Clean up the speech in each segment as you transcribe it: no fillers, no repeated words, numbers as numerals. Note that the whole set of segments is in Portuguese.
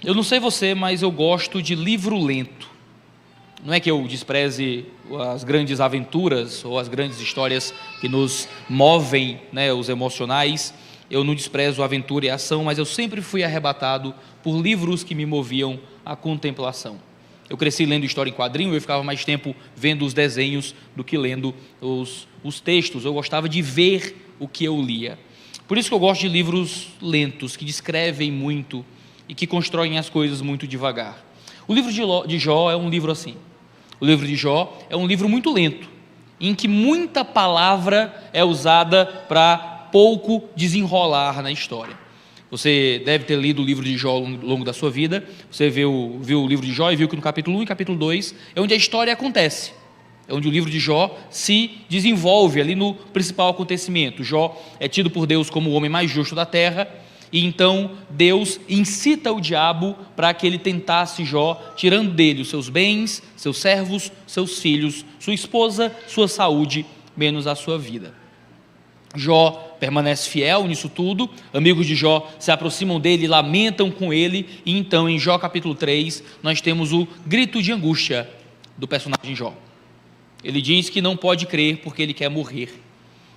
Eu não sei você, mas eu gosto de livro lento. Não é que eu despreze as grandes aventuras ou as grandes histórias que nos movem, né, os emocionais. Eu não desprezo a aventura e a ação, mas eu sempre fui arrebatado por livros que me moviam à contemplação. Eu cresci lendo história em quadrinho, eu ficava mais tempo vendo os desenhos do que lendo os textos. Eu gostava de ver o que eu lia. Por isso que eu gosto de livros lentos, que descrevem muito e que constroem as coisas muito devagar. O livro de Jó é um livro assim. O livro de Jó é um livro muito lento, em que muita palavra é usada para pouco desenrolar na história. Você deve ter lido o livro de Jó ao longo da sua vida. Você viu o livro de Jó e viu que no capítulo 1 e capítulo 2 é onde a história acontece. É onde o livro de Jó se desenvolve ali no principal acontecimento. Jó é tido por Deus como o homem mais justo da terra, e então Deus incita o diabo para que ele tentasse Jó, tirando dele os seus bens, seus servos, seus filhos, sua esposa, sua saúde, menos a sua vida. Jó permanece fiel nisso tudo, amigos de Jó se aproximam dele, lamentam com ele, e então em Jó capítulo 3 nós temos o grito de angústia do personagem Jó. Ele diz que não pode crer porque ele quer morrer,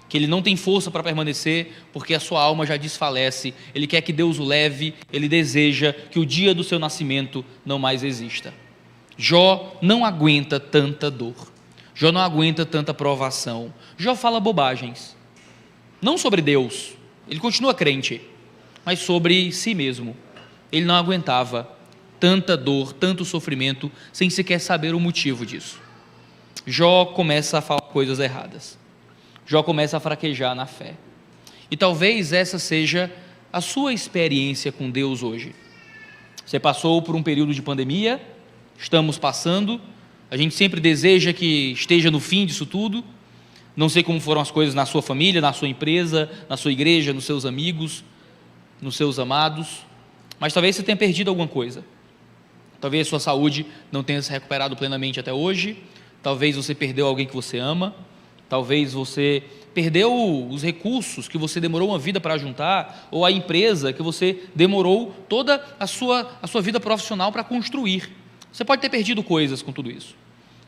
que ele não tem força para permanecer porque a sua alma já desfalece, ele quer que Deus o leve, ele deseja que o dia do seu nascimento não mais exista. Jó não aguenta tanta dor, Jó não aguenta tanta provação, Jó fala bobagens, não sobre Deus, ele continua crente, mas sobre si mesmo. Ele não aguentava tanta dor, tanto sofrimento, sem sequer saber o motivo disso. Jó começa a falar coisas erradas, Jó começa a fraquejar na fé, e talvez essa seja a sua experiência com Deus hoje. Você passou por um período de pandemia, estamos passando, a gente sempre deseja que esteja no fim disso tudo. Não sei como foram as coisas na sua família, na sua empresa, na sua igreja, nos seus amigos, nos seus amados, mas talvez você tenha perdido alguma coisa. Talvez a sua saúde não tenha se recuperado plenamente até hoje, talvez você perdeu alguém que você ama, talvez você perdeu os recursos que você demorou uma vida para juntar, ou a empresa que você demorou toda a sua vida profissional para construir. Você pode ter perdido coisas com tudo isso.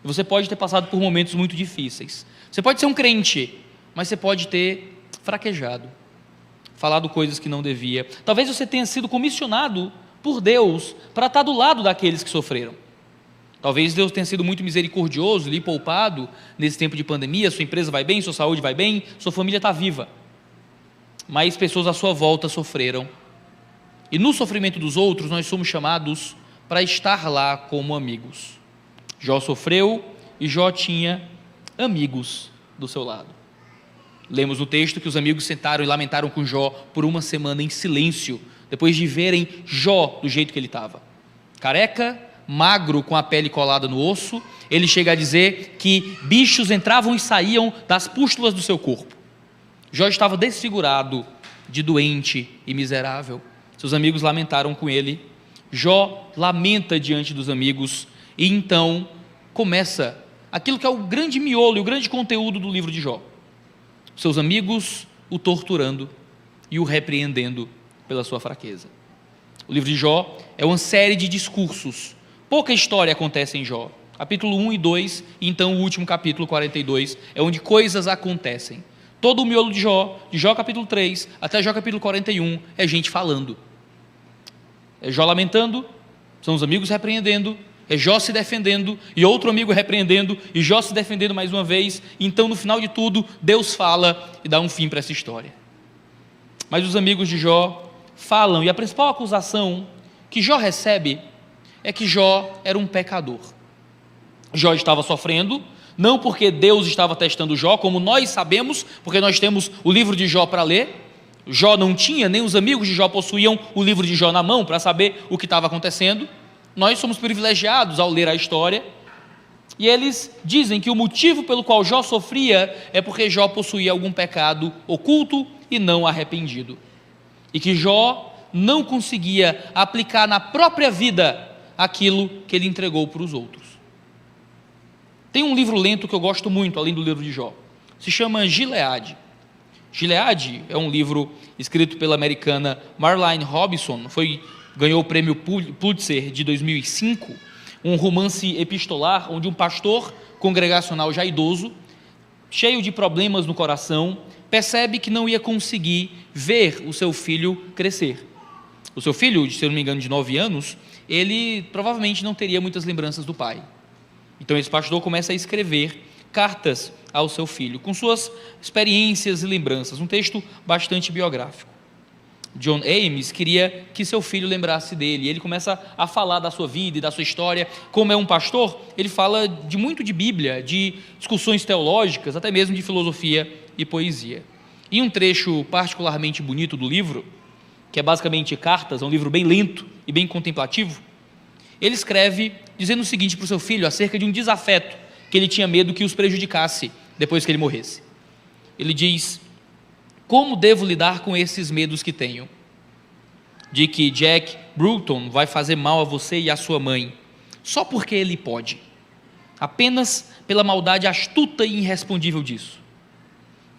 Você pode ter passado por momentos muito difíceis. Você pode ser um crente, mas você pode ter fraquejado, falado coisas que não devia. Talvez você tenha sido comissionado por Deus para estar do lado daqueles que sofreram. Talvez Deus tenha sido muito misericordioso, lhe poupado nesse tempo de pandemia, sua empresa vai bem, sua saúde vai bem, sua família está viva. Mas pessoas à sua volta sofreram. E no sofrimento dos outros, nós somos chamados para estar lá como amigos. Jó sofreu e Jó tinha amigos do seu lado. Lemos no texto que os amigos sentaram e lamentaram com Jó por uma semana em silêncio, depois de verem Jó do jeito que ele estava. Careca, magro, com a pele colada no osso, ele chega a dizer que bichos entravam e saíam das pústulas do seu corpo. Jó estava desfigurado, de doente e miserável. Seus amigos lamentaram com ele. Jó lamenta diante dos amigos, e então começa aquilo que é o grande miolo e o grande conteúdo do livro de Jó. Seus amigos o torturando e o repreendendo pela sua fraqueza. O livro de Jó é uma série de discursos. Pouca história acontece em Jó. Capítulo 1 e 2, e então o último capítulo 42, é onde coisas acontecem. Todo o miolo de Jó capítulo 3 até Jó capítulo 41, é gente falando. É Jó lamentando, são os amigos repreendendo, é Jó se defendendo, e outro amigo repreendendo, e Jó se defendendo mais uma vez. Então, no final de tudo, Deus fala e dá um fim para essa história. Mas os amigos de Jó falam, e a principal acusação que Jó recebe é que Jó era um pecador. Jó estava sofrendo, não porque Deus estava testando Jó, como nós sabemos, porque nós temos o livro de Jó para ler. Jó não tinha, nem os amigos de Jó possuíam o livro de Jó na mão para saber o que estava acontecendo. Nós somos privilegiados ao ler a história, e eles dizem que o motivo pelo qual Jó sofria é porque Jó possuía algum pecado oculto e não arrependido, e que Jó não conseguia aplicar na própria vida aquilo que ele entregou para os outros. Tem um livro lento que eu gosto muito, além do livro de Jó, se chama Gileade. Gileade é um livro escrito pela americana Marlene Robinson, foi ganhou o prêmio Pulitzer de 2005, um romance epistolar onde um pastor congregacional já idoso, cheio de problemas no coração, percebe que não ia conseguir ver o seu filho crescer. O seu filho, se eu não me engano, de 9 anos, ele provavelmente não teria muitas lembranças do pai. Então esse pastor começa a escrever cartas ao seu filho, com suas experiências e lembranças, um texto bastante biográfico. John Ames queria que seu filho lembrasse dele, ele começa a falar da sua vida e da sua história. Como é um pastor, ele fala muito de Bíblia, de discussões teológicas, até mesmo de filosofia e poesia. E um trecho particularmente bonito do livro, que é basicamente cartas, é um livro bem lento e bem contemplativo, ele escreve dizendo o seguinte para o seu filho acerca de um desafeto que ele tinha medo que os prejudicasse depois que ele morresse. Ele diz: como devo lidar com esses medos que tenho? De que Jack Bruton vai fazer mal a você e à sua mãe, só porque ele pode, apenas pela maldade astuta e irrespondível disso.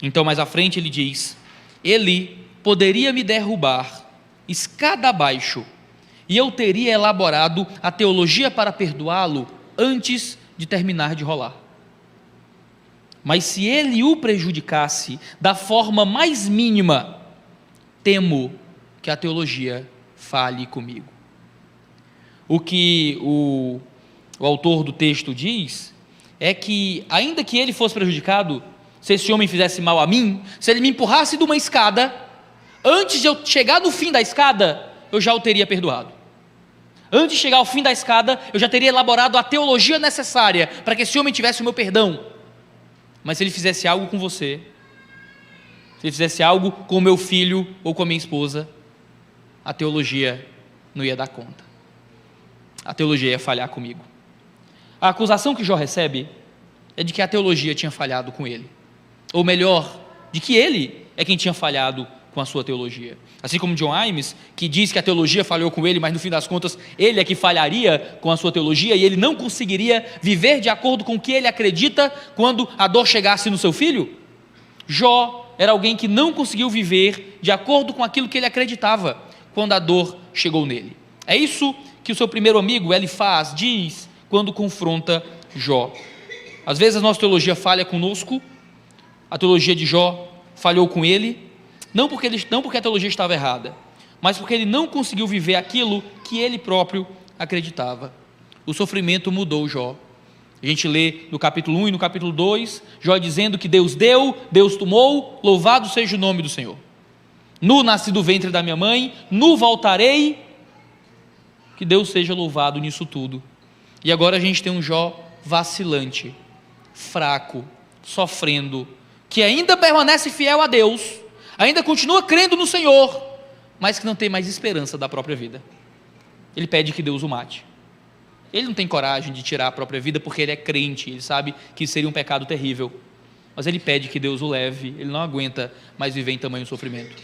Então mais à frente ele diz: ele poderia me derrubar escada abaixo, e eu teria elaborado a teologia para perdoá-lo antes de terminar de rolar. Mas se ele o prejudicasse da forma mais mínima, temo que a teologia fale comigo. O que o autor do texto diz é que, ainda que ele fosse prejudicado, se esse homem fizesse mal a mim, se ele me empurrasse de uma escada, antes de eu chegar no fim da escada, eu já o teria perdoado. Antes de chegar ao fim da escada, eu já teria elaborado a teologia necessária para que esse homem tivesse o meu perdão. Mas se ele fizesse algo com você, se ele fizesse algo com o meu filho ou com a minha esposa, a teologia não ia dar conta. A teologia ia falhar comigo. A acusação que Jó recebe é de que a teologia tinha falhado com ele. Ou melhor, de que ele é quem tinha falhado com a sua teologia. Assim como John Ames, que diz que a teologia falhou com ele, mas no fim das contas ele é que falharia com a sua teologia e ele não conseguiria viver de acordo com o que ele acredita quando a dor chegasse no seu filho. Jó era alguém que não conseguiu viver de acordo com aquilo que ele acreditava quando a dor chegou nele. É isso que o seu primeiro amigo Elifaz diz quando confronta Jó. Às vezes a nossa teologia falha conosco, a teologia de Jó falhou com ele, não porque a teologia estava errada, mas porque ele não conseguiu viver aquilo que ele próprio acreditava. O sofrimento mudou Jó. A gente lê no capítulo 1 e no capítulo 2, Jó dizendo que Deus deu, Deus tomou, louvado seja o nome do Senhor. Nu nasci do ventre da minha mãe, nu voltarei, que Deus seja louvado nisso tudo. E agora a gente tem um Jó vacilante, fraco, sofrendo, que ainda permanece fiel a Deus, ainda continua crendo no Senhor, mas que não tem mais esperança da própria vida. Ele pede que Deus o mate. Ele não tem coragem de tirar a própria vida porque ele é crente, ele sabe que seria um pecado terrível, mas ele pede que Deus o leve, ele não aguenta mais viver em tamanho sofrimento.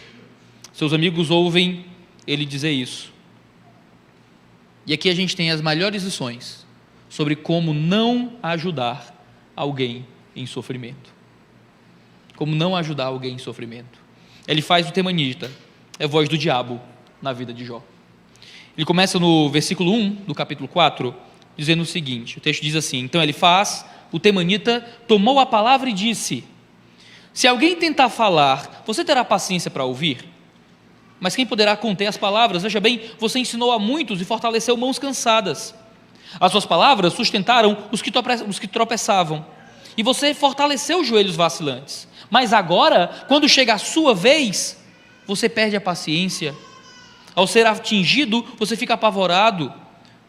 Seus amigos ouvem ele dizer isso. E aqui a gente tem as melhores lições sobre como não ajudar alguém em sofrimento. Como não ajudar alguém em sofrimento. Ele faz o temanita, é a voz do diabo na vida de Jó. Ele começa no versículo 1 do capítulo 4, dizendo o seguinte, o texto diz assim: então Elifaz, o temanita, tomou a palavra e disse: se alguém tentar falar, você terá paciência para ouvir? Mas quem poderá conter as palavras? Veja bem, você ensinou a muitos e fortaleceu mãos cansadas. As suas palavras sustentaram os que tropeçavam, e você fortaleceu os joelhos vacilantes. Mas agora, quando chega a sua vez, você perde a paciência. Ao ser atingido, você fica apavorado.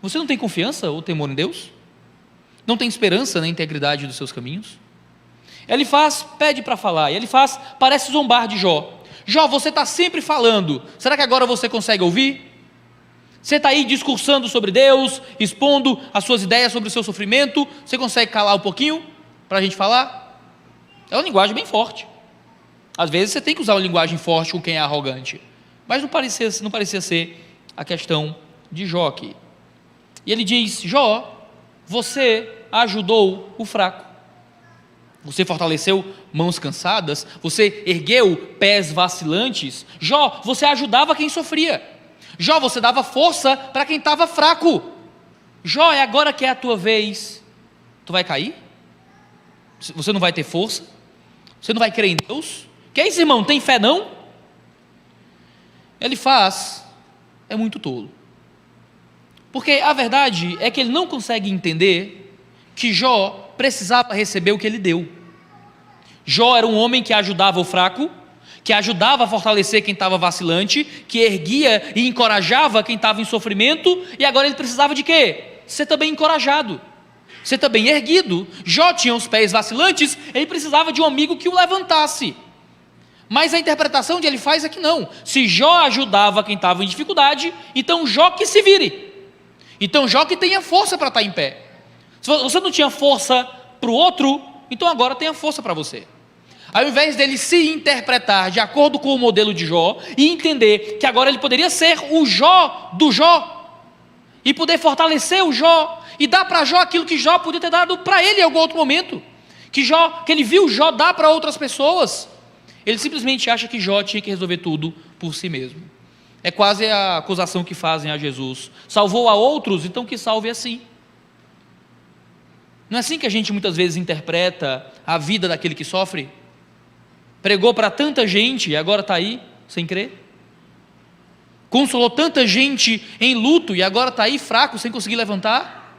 Você não tem confiança ou temor em Deus? Não tem esperança na integridade dos seus caminhos? Elifaz pede para falar, e Elifaz parece zombar de Jó. Jó, você está sempre falando, será que agora você consegue ouvir? Você está aí discursando sobre Deus, expondo as suas ideias sobre o seu sofrimento, você consegue calar um pouquinho para a gente falar? É uma linguagem bem forte. Às vezes você tem que usar uma linguagem forte com quem é arrogante, mas não parecia ser a questão de Jó aqui. E ele diz: Jó, você ajudou o fraco, você fortaleceu mãos cansadas, você ergueu pés vacilantes. Jó, você ajudava quem sofria. Jó, você dava força para quem estava fraco. Jó, é agora que é a tua vez. Tu vai cair? Você não vai ter força? Você não vai crer em Deus? Que é isso, irmão? Tem fé não? Elifaz é muito tolo. Porque a verdade é que ele não consegue entender que Jó precisava receber o que ele deu. Jó era um homem que ajudava o fraco, que ajudava a fortalecer quem estava vacilante, que erguia e encorajava quem estava em sofrimento, e agora ele precisava de quê? Ser também encorajado, ser também erguido. Jó tinha os pés vacilantes, ele precisava de um amigo que o levantasse. Mas a interpretação de Elifaz é que não. Se Jó ajudava quem estava em dificuldade, então Jó que se vire. Então Jó que tenha força para estar em pé. Se você não tinha força para o outro, então agora tenha força para você. Ao invés dele se interpretar de acordo com o modelo de Jó e entender que agora ele poderia ser o Jó do Jó e poder fortalecer o Jó e dar para Jó aquilo que Jó podia ter dado para ele em algum outro momento, que ele viu Jó dar para outras pessoas, ele simplesmente acha que Jó tinha que resolver tudo por si mesmo. É quase a acusação que fazem a Jesus: salvou a outros, então que salve a si. Não é assim que a gente muitas vezes interpreta a vida daquele que sofre? Pregou para tanta gente e agora está aí sem crer? Consolou tanta gente em luto e agora está aí fraco, sem conseguir levantar?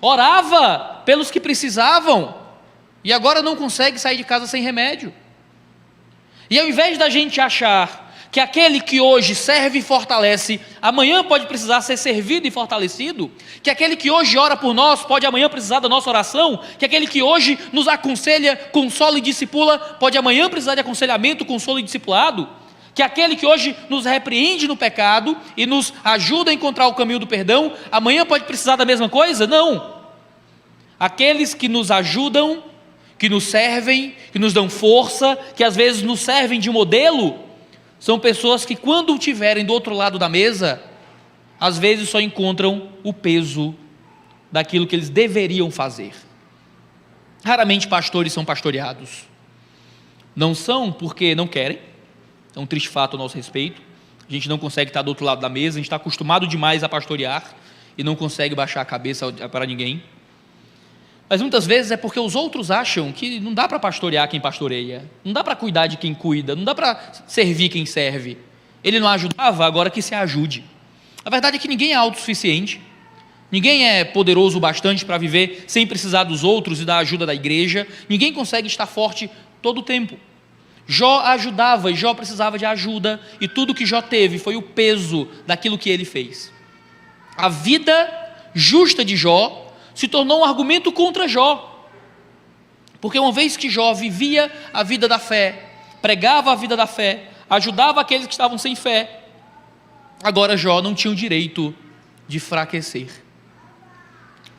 Orava pelos que precisavam e agora não consegue sair de casa sem remédio. E ao invés da gente achar que aquele que hoje serve e fortalece, amanhã pode precisar ser servido e fortalecido, que aquele que hoje ora por nós, pode amanhã precisar da nossa oração, que aquele que hoje nos aconselha, consola e discipula, pode amanhã precisar de aconselhamento, consolo e discipulado, que aquele que hoje nos repreende no pecado e nos ajuda a encontrar o caminho do perdão, amanhã pode precisar da mesma coisa? Não. Aqueles que nos ajudam, que nos servem, que nos dão força, que às vezes nos servem de modelo, são pessoas que, quando estiverem do outro lado da mesa, às vezes só encontram o peso daquilo que eles deveriam fazer. Raramente pastores são pastoreados. Não são porque não querem, é um triste fato a nosso respeito. A gente não consegue estar do outro lado da mesa, a gente está acostumado demais a pastorear e não consegue baixar a cabeça para ninguém. Mas muitas vezes é porque os outros acham que não dá para pastorear quem pastoreia, não dá para cuidar de quem cuida, não dá para servir quem serve. Ele não ajudava, agora que se ajude. A verdade é que ninguém é autossuficiente, ninguém é poderoso o bastante para viver sem precisar dos outros e da ajuda da igreja, ninguém consegue estar forte todo o tempo. Jó ajudava e Jó precisava de ajuda, e tudo que Jó teve foi o peso daquilo que ele fez. A vida justa de Jó se tornou um argumento contra Jó, porque uma vez que Jó vivia a vida da fé, pregava a vida da fé, ajudava aqueles que estavam sem fé, agora Jó não tinha o direito de enfraquecer.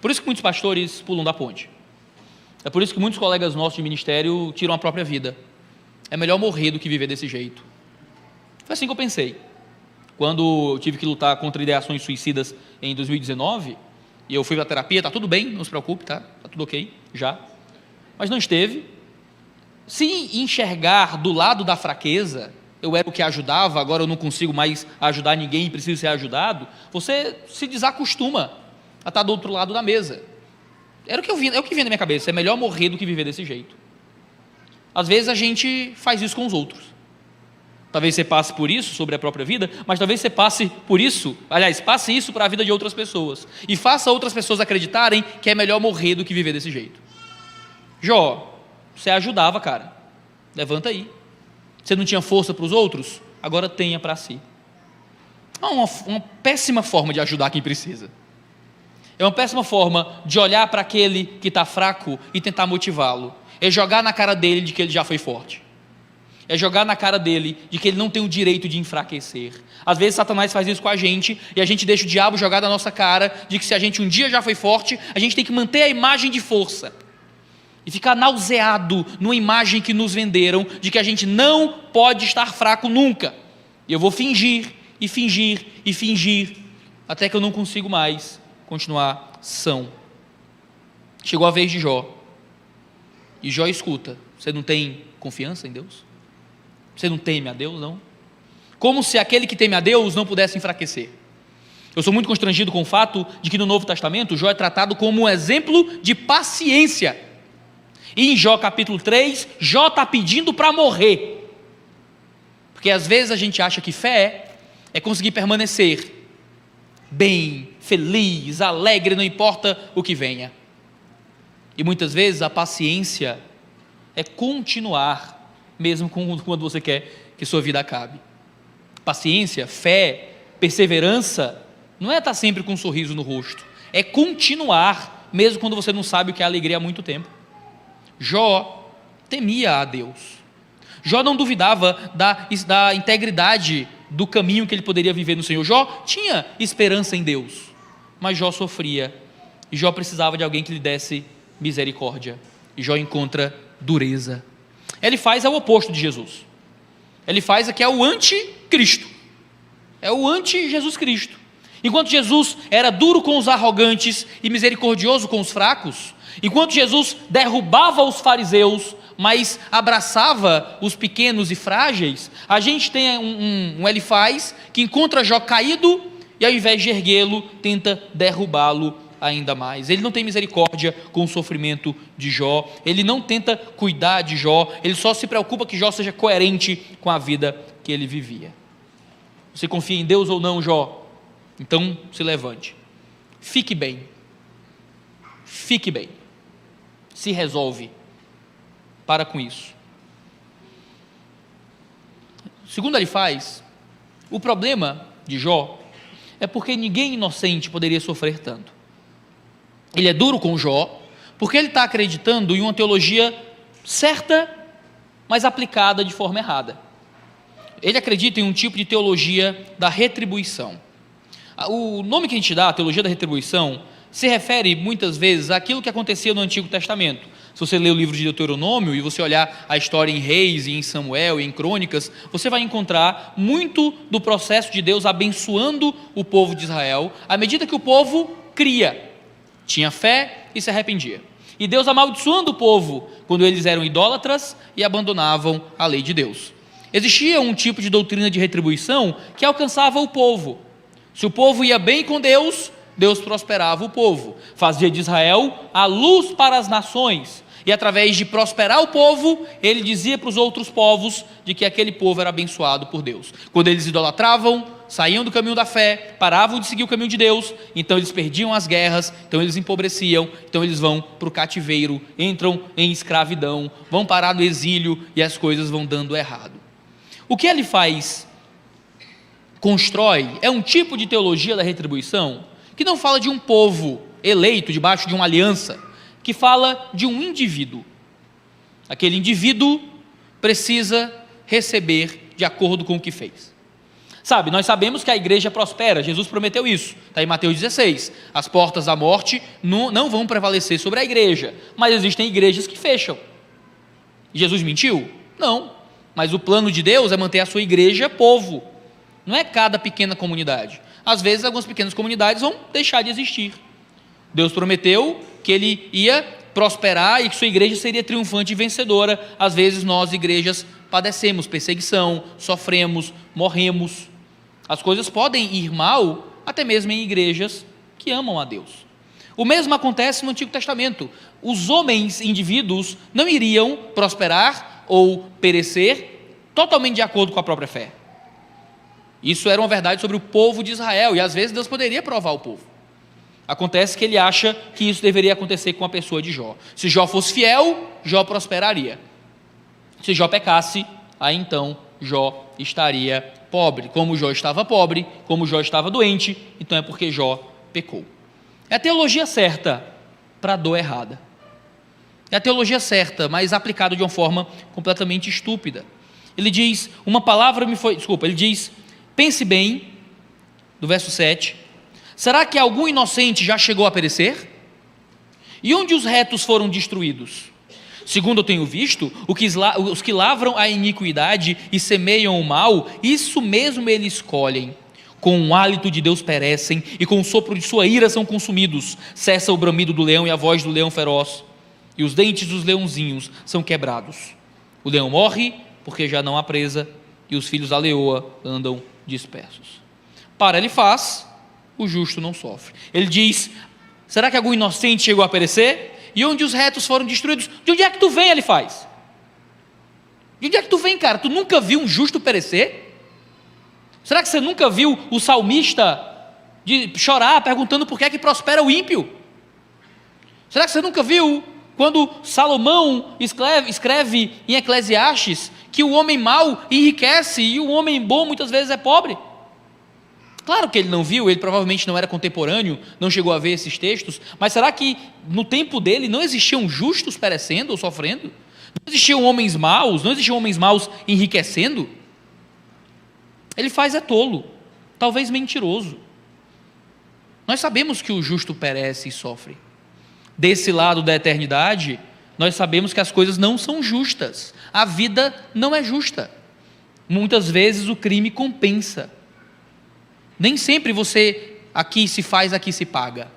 Por isso que muitos pastores pulam da ponte, é por isso que muitos colegas nossos de ministério tiram a própria vida. É melhor morrer do que viver desse jeito. Foi assim que eu pensei quando eu tive que lutar contra ideações suicidas em 2019, e eu fui para a terapia. Está tudo bem, não se preocupe, está tudo ok, já. Mas não esteve. Se enxergar do lado da fraqueza, eu era o que ajudava, agora eu não consigo mais ajudar ninguém e preciso ser ajudado, você se desacostuma a estar do outro lado da mesa. É o que vinha na minha cabeça, é melhor morrer do que viver desse jeito. Às vezes a gente faz isso com os outros. Talvez você passe por isso sobre a própria vida, mas talvez você passe por isso, passe isso para a vida de outras pessoas, e faça outras pessoas acreditarem que é melhor morrer do que viver desse jeito. Jó, você ajudava, cara, levanta aí. Você não tinha força para os outros? Agora tenha para si. É uma péssima forma de ajudar quem precisa. É uma péssima forma de olhar para aquele que está fraco e tentar motivá-lo. É jogar na cara dele de que ele já foi forte. É jogar na cara dele de que ele não tem o direito de enfraquecer. Às vezes Satanás faz isso com a gente, e a gente deixa o diabo jogar na nossa cara, de que se a gente um dia já foi forte, a gente tem que manter a imagem de força. E ficar nauseado numa imagem que nos venderam, de que a gente não pode estar fraco nunca. E eu vou fingir, e fingir, e fingir, até que eu não consigo mais continuar são. Chegou a vez de Jó. E Jó escuta: você não tem confiança em Deus? Você não teme a Deus, não? como se aquele que teme a Deus não pudesse enfraquecer. Eu sou muito constrangido com o fato de que no Novo Testamento Jó é tratado como um exemplo de paciência. E em Jó capítulo 3, Jó está pedindo para morrer. Porque às vezes a gente acha que fé é conseguir permanecer bem, feliz, alegre, não importa o que venha. E muitas vezes a paciência é continuar, mesmo quando você quer que sua vida acabe. Paciência, fé, perseverança, não é estar sempre com um sorriso no rosto, é continuar, mesmo quando você não sabe o que é alegria há muito tempo. Jó temia a Deus. Jó não duvidava da integridade do caminho que ele poderia viver no Senhor. Jó tinha esperança em Deus, mas Jó sofria, e Jó precisava de alguém que lhe desse misericórdia, e Jó encontra dureza. Elifaz é o oposto de Jesus. Elifaz é que é o anticristo, é o anti-Jesus Cristo. Enquanto Jesus era duro com os arrogantes e misericordioso com os fracos, enquanto Jesus derrubava os fariseus, mas abraçava os pequenos e frágeis, a gente tem um Elifaz que encontra Jó caído e ao invés de erguê-lo, tenta derrubá-lo ainda mais. Ele não tem misericórdia com o sofrimento de Jó, ele não tenta cuidar de Jó, ele só se preocupa que Jó seja coerente com a vida que ele vivia. Você confia em Deus ou não, Jó? Então se levante, fique bem, se resolve, para com isso. Segundo Elifaz, o problema de Jó é porque ninguém inocente poderia sofrer tanto. Ele é duro com Jó, porque ele está acreditando em uma teologia certa, mas aplicada de forma errada. Ele acredita em um tipo de teologia da retribuição. O nome que a gente dá, a teologia da retribuição, se refere muitas vezes àquilo que acontecia no Antigo Testamento. Se você ler o livro de Deuteronômio e você olhar a história em Reis, e em Samuel, e em Crônicas, você vai encontrar muito do processo de Deus abençoando o povo de Israel, à medida que o povo cria, tinha fé e se arrependia. E Deus amaldiçoando o povo quando eles eram idólatras e abandonavam a lei de Deus. Existia um tipo de doutrina de retribuição que alcançava o povo. Se o povo ia bem com Deus, Deus prosperava o povo, fazia de Israel a luz para as nações, e através de prosperar o povo, ele dizia para os outros povos de que aquele povo era abençoado por Deus. Quando eles idolatravam, saíam do caminho da fé, paravam de seguir o caminho de Deus, então eles perdiam as guerras, então eles empobreciam, então eles vão para o cativeiro, entram em escravidão, vão parar no exílio e as coisas vão dando errado. O que ele faz? Constrói é um tipo de teologia da retribuição que não fala de um povo eleito debaixo de uma aliança, que fala de um indivíduo. Aquele indivíduo precisa receber de acordo com o que fez. Sabe, nós sabemos que a igreja prospera, Jesus prometeu isso, está em Mateus 16, as portas da morte não vão prevalecer sobre a igreja, mas existem igrejas que fecham. Jesus mentiu? Não, mas o plano de Deus é manter a sua igreja povo, não é cada pequena comunidade. Às vezes algumas pequenas comunidades vão deixar de existir. Deus prometeu que ele ia prosperar e que sua igreja seria triunfante e vencedora. Às vezes nós, igrejas, padecemos perseguição, sofremos, morremos. As coisas podem ir mal até mesmo em igrejas que amam a Deus. O mesmo acontece no Antigo Testamento. Os homens, indivíduos, não iriam prosperar ou perecer totalmente de acordo com a própria fé. Isso era uma verdade sobre o povo de Israel, e às vezes Deus poderia provar o povo. Acontece que ele acha que isso deveria acontecer com a pessoa de Jó. Se Jó fosse fiel, Jó prosperaria. Se Jó pecasse, aí então Jó estaria pobre. Como Jó estava pobre, como Jó estava doente, então é porque Jó pecou. É a teologia certa para a dor errada. É a teologia certa, mas aplicada de uma forma completamente estúpida. Ele diz, ele diz, pense bem, do verso 7, será que algum inocente já chegou a perecer? E onde os retos foram destruídos? Segundo eu tenho visto, os que lavram a iniquidade e semeiam o mal, isso mesmo eles colhem. Com o hálito de Deus perecem, e com o sopro de sua ira são consumidos. Cessa o bramido do leão e a voz do leão feroz, e os dentes dos leãozinhos são quebrados. O leão morre, porque já não há presa, e os filhos da leoa andam dispersos. Para Elifaz, o justo não sofre. Ele diz: será que algum inocente chegou a perecer? E onde os retos foram destruídos? De onde é que tu vem, Elifaz? De onde é que tu vem, cara? Tu nunca viu um justo perecer? Será que você nunca viu o salmista chorar, perguntando por que é que prospera o ímpio? Será que você nunca viu quando Salomão escreve em Eclesiastes que o homem mau enriquece e o homem bom muitas vezes é pobre? Claro que ele não viu, ele provavelmente não era contemporâneo, não chegou a ver esses textos, mas será que no tempo dele não existiam justos perecendo ou sofrendo? Não existiam homens maus, não existiam homens maus enriquecendo? Elifaz é tolo, talvez mentiroso. Nós sabemos que o justo perece e sofre. Desse lado da eternidade, nós sabemos que as coisas não são justas. A vida não é justa. Muitas vezes o crime compensa. Nem sempre você aqui se faz, aqui se paga.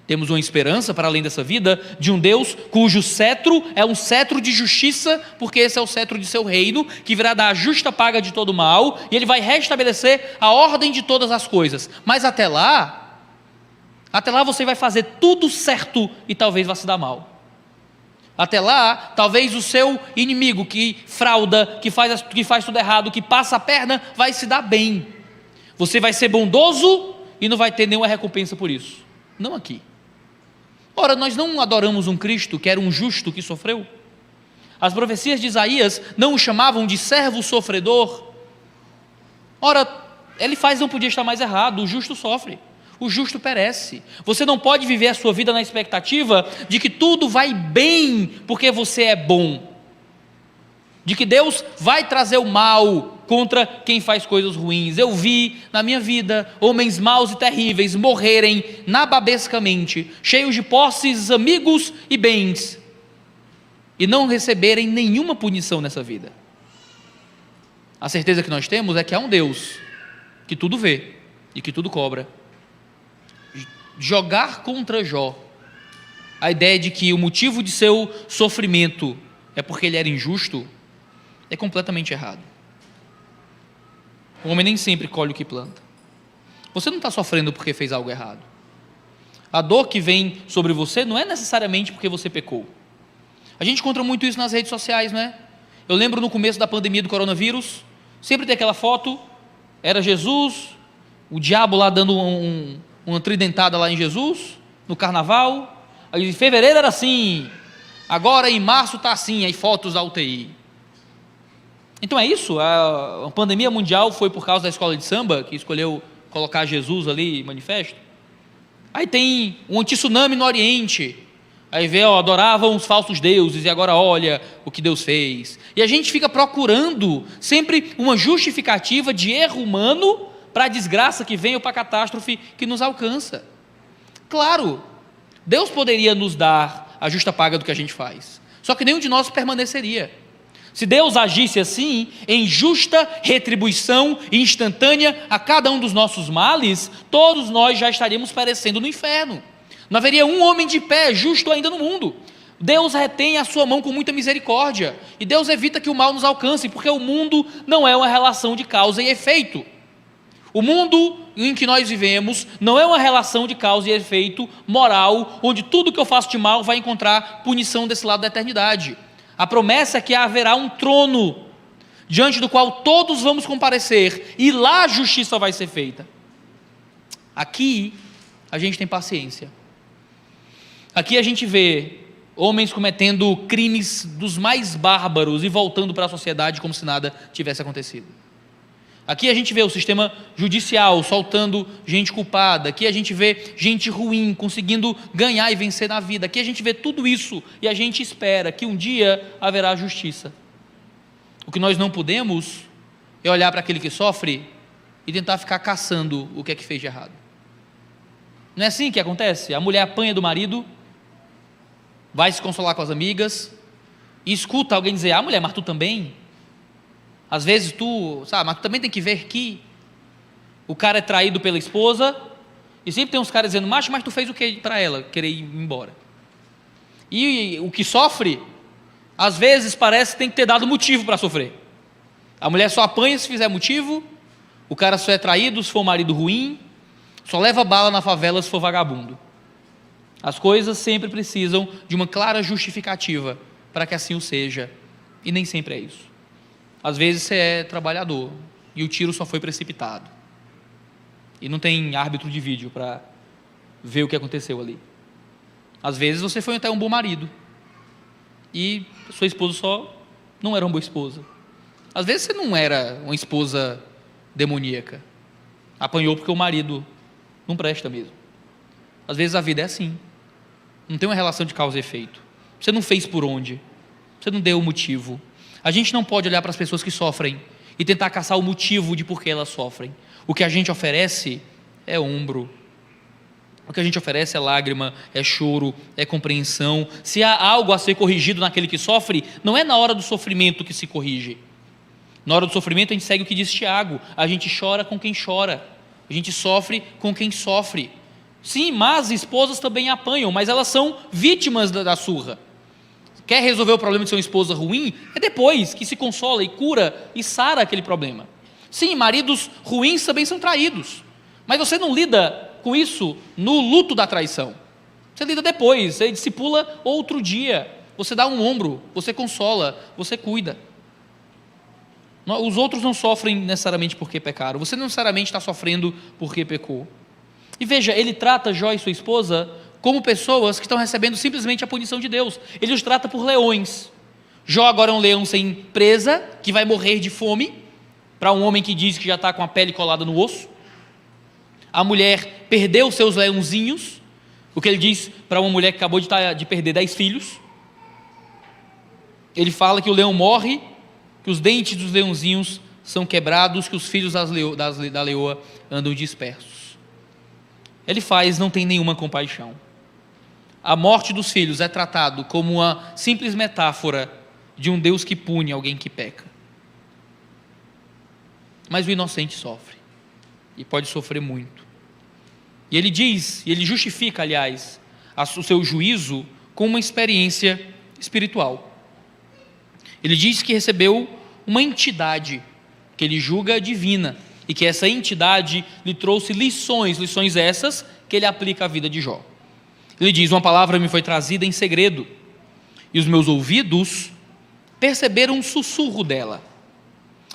Temos uma esperança para além dessa vida de um Deus cujo cetro é um cetro de justiça, porque esse é o cetro de seu reino, que virá dar a justa paga de todo mal, e ele vai restabelecer a ordem de todas as coisas. Mas até lá você vai fazer tudo certo e talvez vá se dar mal. Até lá, talvez o seu inimigo que frauda, que faz tudo errado, que passa a perna, vai se dar bem. Você vai ser bondoso e não vai ter nenhuma recompensa por isso. Não aqui. Ora, nós não adoramos um Cristo que era um justo que sofreu? As profecias de Isaías não o chamavam de servo sofredor? Ora, Elifaz não podia estar mais errado, o justo sofre. O justo perece. Você não pode viver a sua vida na expectativa de que tudo vai bem porque você é bom, de que Deus vai trazer o mal contra quem faz coisas ruins. Eu vi na minha vida homens maus e terríveis morrerem nababescamente, cheios de posses, amigos e bens, e não receberem nenhuma punição nessa vida. A certeza que nós temos é que há um Deus que tudo vê e que tudo cobra. Jogar contra Jó a ideia de que o motivo de seu sofrimento é porque ele era injusto é completamente errado. O homem nem sempre colhe o que planta. Você não está sofrendo porque fez algo errado. A dor que vem sobre você não é necessariamente porque você pecou. A gente encontra muito isso nas redes sociais, não é? Eu lembro no começo da pandemia do coronavírus, sempre tem aquela foto, era Jesus, o diabo lá dando uma tridentada lá em Jesus, no carnaval. Aí em fevereiro era assim, agora em março está assim, aí fotos da UTI. Então é isso, a pandemia mundial foi por causa da escola de samba, que escolheu colocar Jesus ali, manifesto. Aí tem um anti-tsunami no Oriente, aí adoravam os falsos deuses, e agora olha o que Deus fez. E a gente fica procurando sempre uma justificativa de erro humano para a desgraça que vem ou para a catástrofe que nos alcança. Claro, Deus poderia nos dar a justa paga do que a gente faz, só que nenhum de nós permaneceria. Se Deus agisse assim, em justa retribuição instantânea a cada um dos nossos males, todos nós já estaríamos perecendo no inferno. Não haveria um homem de pé justo ainda no mundo. Deus retém a sua mão com muita misericórdia, e Deus evita que o mal nos alcance, porque o mundo não é uma relação de causa e efeito. O mundo em que nós vivemos não é uma relação de causa e efeito moral, onde tudo que eu faço de mal vai encontrar punição desse lado da eternidade. A promessa é que haverá um trono, diante do qual todos vamos comparecer, e lá a justiça vai ser feita. Aqui, a gente tem paciência. Aqui a gente vê homens cometendo crimes dos mais bárbaros e voltando para a sociedade como se nada tivesse acontecido. Aqui a gente vê o sistema judicial soltando gente culpada. Aqui a gente vê gente ruim conseguindo ganhar e vencer na vida. Aqui a gente vê tudo isso e a gente espera que um dia haverá justiça. O que nós não podemos é olhar para aquele que sofre e tentar ficar caçando o que é que fez de errado. Não é assim que acontece? A mulher apanha do marido, vai se consolar com as amigas e escuta alguém dizer: mulher, mas tu também? Às vezes mas tu também tem que ver que o cara é traído pela esposa, e sempre tem uns caras dizendo: macho, mas tu fez o que para ela querer ir embora? E o que sofre, às vezes parece que tem que ter dado motivo para sofrer. A mulher só apanha se fizer motivo, o cara só é traído se for um marido ruim, só leva bala na favela se for vagabundo. As coisas sempre precisam de uma clara justificativa para que assim o seja, e nem sempre é isso. Às vezes você é trabalhador e o tiro só foi precipitado, e não tem árbitro de vídeo para ver o que aconteceu ali. Às vezes você foi até um bom marido e sua esposa só não era uma boa esposa. Às vezes você não era uma esposa demoníaca, apanhou porque o marido não presta mesmo. Às vezes a vida é assim, não tem uma relação de causa e efeito. Você não fez por onde, você não deu o motivo. A gente não pode olhar para as pessoas que sofrem e tentar caçar o motivo de por que elas sofrem. O que a gente oferece é ombro, o que a gente oferece é lágrima, é choro, é compreensão. Se há algo a ser corrigido naquele que sofre, não é na hora do sofrimento que se corrige. Na hora do sofrimento a gente segue o que diz Tiago: a gente chora com quem chora, a gente sofre com quem sofre. Sim, mas esposas também apanham, mas elas são vítimas da surra. Quer resolver o problema de ser uma esposa ruim? É depois que se consola e cura e sara aquele problema. Sim, maridos ruins também são traídos, mas você não lida com isso no luto da traição. Você lida depois, você discipula outro dia, você dá um ombro, você consola, você cuida. Os outros não sofrem necessariamente porque pecaram, você não necessariamente está sofrendo porque pecou. E veja, ele trata Jó e sua esposa como pessoas que estão recebendo simplesmente a punição de Deus. Ele os trata por leões. Jó agora é um leão sem presa, que vai morrer de fome, para um homem que diz que já está com a pele colada no osso. A mulher perdeu seus leãozinhos, o que ele diz para uma mulher que acabou de perder 10 filhos. Ele fala que o leão morre, que os dentes dos leãozinhos são quebrados, que os filhos da leoa andam dispersos. Ele não tem nenhuma compaixão. A morte dos filhos é tratado como uma simples metáfora de um Deus que pune alguém que peca. Mas o inocente sofre, e pode sofrer muito. E ele justifica, aliás, o seu juízo com uma experiência espiritual. Ele diz que recebeu uma entidade que ele julga divina, e que essa entidade lhe trouxe lições essas que ele aplica à vida de Jó. Ele diz: uma palavra me foi trazida em segredo, e os meus ouvidos perceberam um sussurro dela.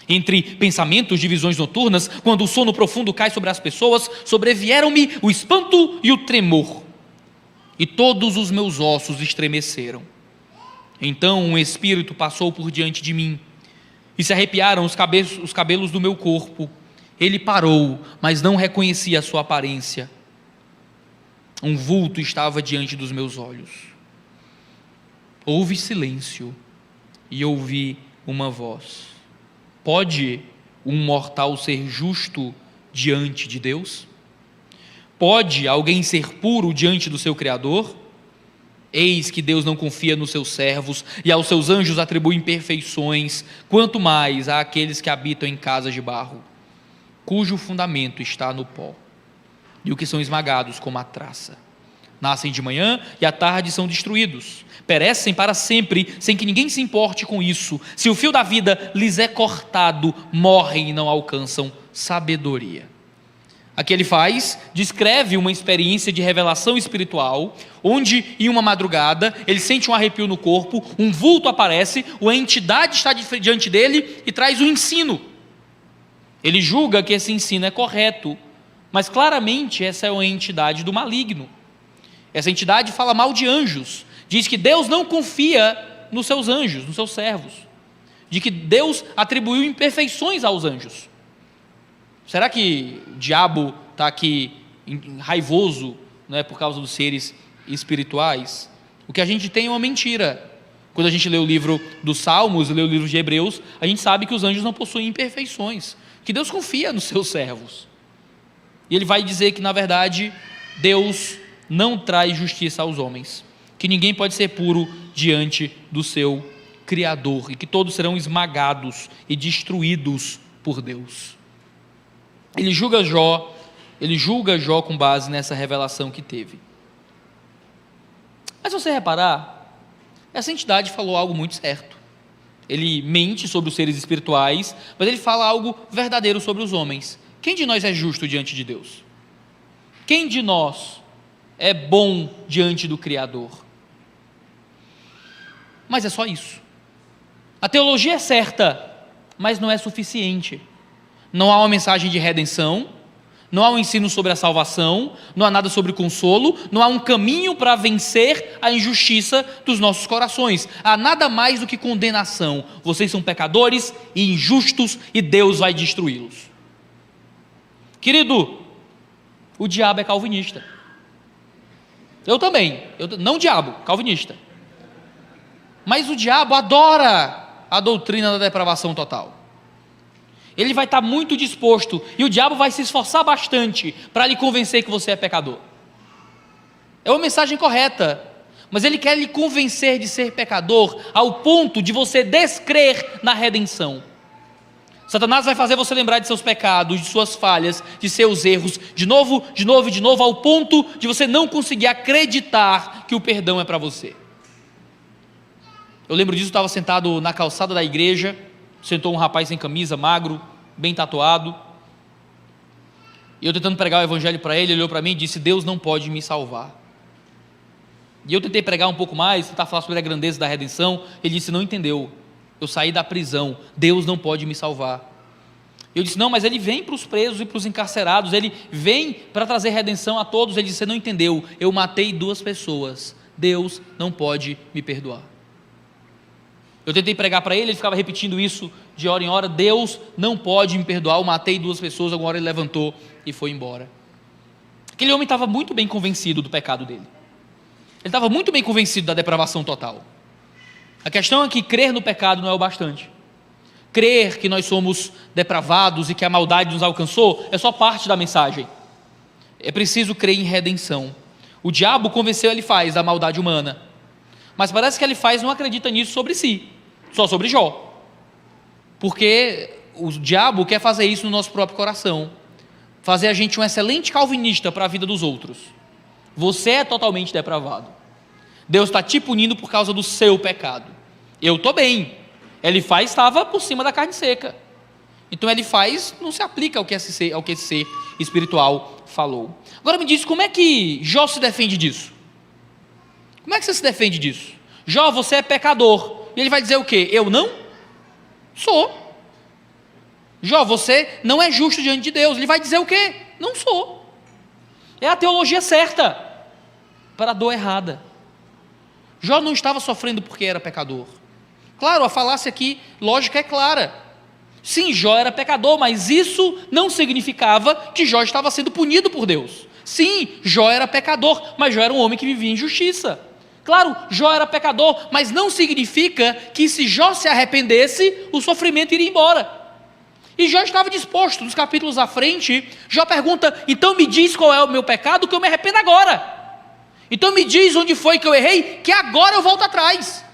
Entre pensamentos de visões noturnas, quando o sono profundo cai sobre as pessoas, sobrevieram-me o espanto e o tremor, e todos os meus ossos estremeceram. Então um espírito passou por diante de mim, e se arrepiaram os cabelos do meu corpo. Ele parou, mas não reconheci a sua aparência. Um vulto estava diante dos meus olhos. Houve silêncio, e ouvi uma voz: pode um mortal ser justo diante de Deus? Pode alguém ser puro diante do seu Criador? Eis que Deus não confia nos seus servos, e aos seus anjos atribui imperfeições, quanto mais àqueles que habitam em casas de barro, cujo fundamento está no pó, e o que são esmagados como a traça. Nascem de manhã e à tarde são destruídos, perecem para sempre, sem que ninguém se importe com isso. Se o fio da vida lhes é cortado, morrem e não alcançam sabedoria. Aqui ele descreve uma experiência de revelação espiritual, onde em uma madrugada ele sente um arrepio no corpo, um vulto aparece, uma entidade está diante dele e traz um ensino. Ele julga que esse ensino é correto, mas claramente essa é uma entidade do maligno. Essa entidade fala mal de anjos, diz que Deus não confia nos seus anjos, nos seus servos, de que Deus atribuiu imperfeições aos anjos. Será que o diabo está aqui raivoso, né, por causa dos seres espirituais? O que a gente tem é uma mentira. Quando a gente lê o livro dos Salmos, lê o livro de Hebreus, a gente sabe que os anjos não possuem imperfeições, que Deus confia nos seus servos. E ele vai dizer que, na verdade, Deus não traz justiça aos homens, que ninguém pode ser puro diante do seu Criador, e que todos serão esmagados e destruídos por Deus. Ele julga Jó com base nessa revelação que teve. Mas se você reparar, essa entidade falou algo muito certo. ele mente sobre os seres espirituais, mas ele fala algo verdadeiro sobre os homens. Quem de nós é justo diante de Deus? Quem de nós é bom diante do Criador? Mas é só isso. A teologia é certa, mas não é suficiente. Não há uma mensagem de redenção, não há um ensino sobre a salvação, não há nada sobre consolo, não há um caminho para vencer a injustiça dos nossos corações. Há nada mais do que condenação. Vocês são pecadores e injustos e Deus vai destruí-los. Querido, o diabo é calvinista. Eu também, não diabo, calvinista. Mas o diabo adora a doutrina da depravação total. Ele vai estar muito disposto, e o diabo vai se esforçar bastante para lhe convencer que você é pecador. É uma mensagem correta, mas ele quer lhe convencer de ser pecador ao ponto de você descrer na redenção. Satanás vai fazer você lembrar de seus pecados, de suas falhas, de seus erros, de novo, ao ponto de você não conseguir acreditar que o perdão é para você. Eu lembro disso, eu estava sentado na calçada da igreja, sentou um rapaz sem camisa, magro, bem tatuado, e eu tentando pregar o evangelho para ele, ele olhou para mim e disse: Deus não pode me salvar. E eu tentei pregar um pouco mais, tentar falar sobre a grandeza da redenção. Ele disse: não entendeu, eu saí da prisão, Deus não pode me salvar. Eu disse: não, mas ele vem para os presos e para os encarcerados, ele vem para trazer redenção a todos. Ele disse: você não entendeu, eu matei 2 pessoas, Deus não pode me perdoar. Eu tentei pregar para ele ficava repetindo isso de hora em hora: Deus não pode me perdoar, eu matei 2 pessoas. Alguma hora ele levantou e foi embora. Aquele homem estava muito bem convencido do pecado dele, ele estava muito bem convencido da depravação total. A questão é que crer no pecado não é o bastante. Crer que nós somos depravados e que a maldade nos alcançou é só parte da mensagem. É preciso crer em redenção. O diabo convenceu Elifaz da maldade humana, mas parece que Elifaz não acredita nisso sobre si, só sobre Jó, porque o diabo quer fazer isso no nosso próprio coração, fazer a gente um excelente calvinista para a vida dos outros. Você é totalmente depravado, Deus está te punindo por causa do seu pecado. Eu estou bem, Elifaz estava por cima da carne seca, então Elifaz não se aplica ao que esse ser espiritual falou. Agora me diz, como é que Jó se defende disso? Como é que você se defende disso? Jó, você é pecador. E ele vai dizer o quê? Eu não sou. Jó, você não é justo diante de Deus. Ele vai dizer o quê? Não sou. É a teologia certa para a dor errada. Jó não estava sofrendo porque era pecador. Claro, a falácia aqui, lógica, é clara. Sim, Jó era pecador, mas isso não significava que Jó estava sendo punido por Deus. Sim, Jó era pecador, mas Jó era um homem que vivia em justiça. Claro, Jó era pecador, mas não significa que se Jó se arrependesse, o sofrimento iria embora. E Jó estava disposto. Nos capítulos à frente, Jó pergunta: então me diz qual é o meu pecado, que eu me arrependo agora. Então me diz onde foi que eu errei, que agora eu volto atrás.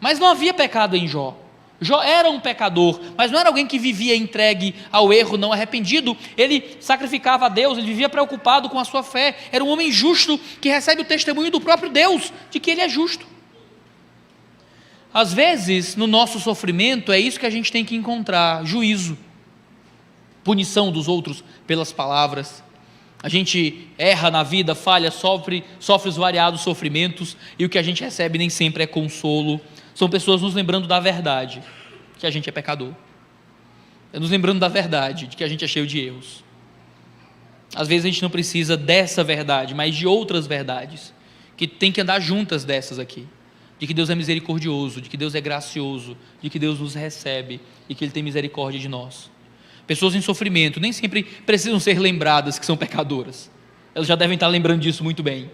Mas não havia pecado em Jó. Jó era um pecador, mas não era alguém que vivia entregue ao erro, não arrependido. Ele sacrificava a Deus, ele vivia preocupado com a sua fé. Era um homem justo que recebe o testemunho do próprio Deus de que ele é justo. Às vezes, no nosso sofrimento, é isso que a gente tem que encontrar: juízo, punição dos outros pelas palavras. A gente erra na vida, falha, sofre os variados sofrimentos, e o que a gente recebe nem sempre é consolo. São pessoas nos lembrando da verdade, que a gente é pecador. É nos lembrando da verdade, de que a gente é cheio de erros. Às vezes a gente não precisa dessa verdade, mas de outras verdades, que tem que andar juntas dessas aqui. De que Deus é misericordioso, de que Deus é gracioso, de que Deus nos recebe e que Ele tem misericórdia de nós. Pessoas em sofrimento nem sempre precisam ser lembradas que são pecadoras. Elas já devem estar lembrando disso muito bem.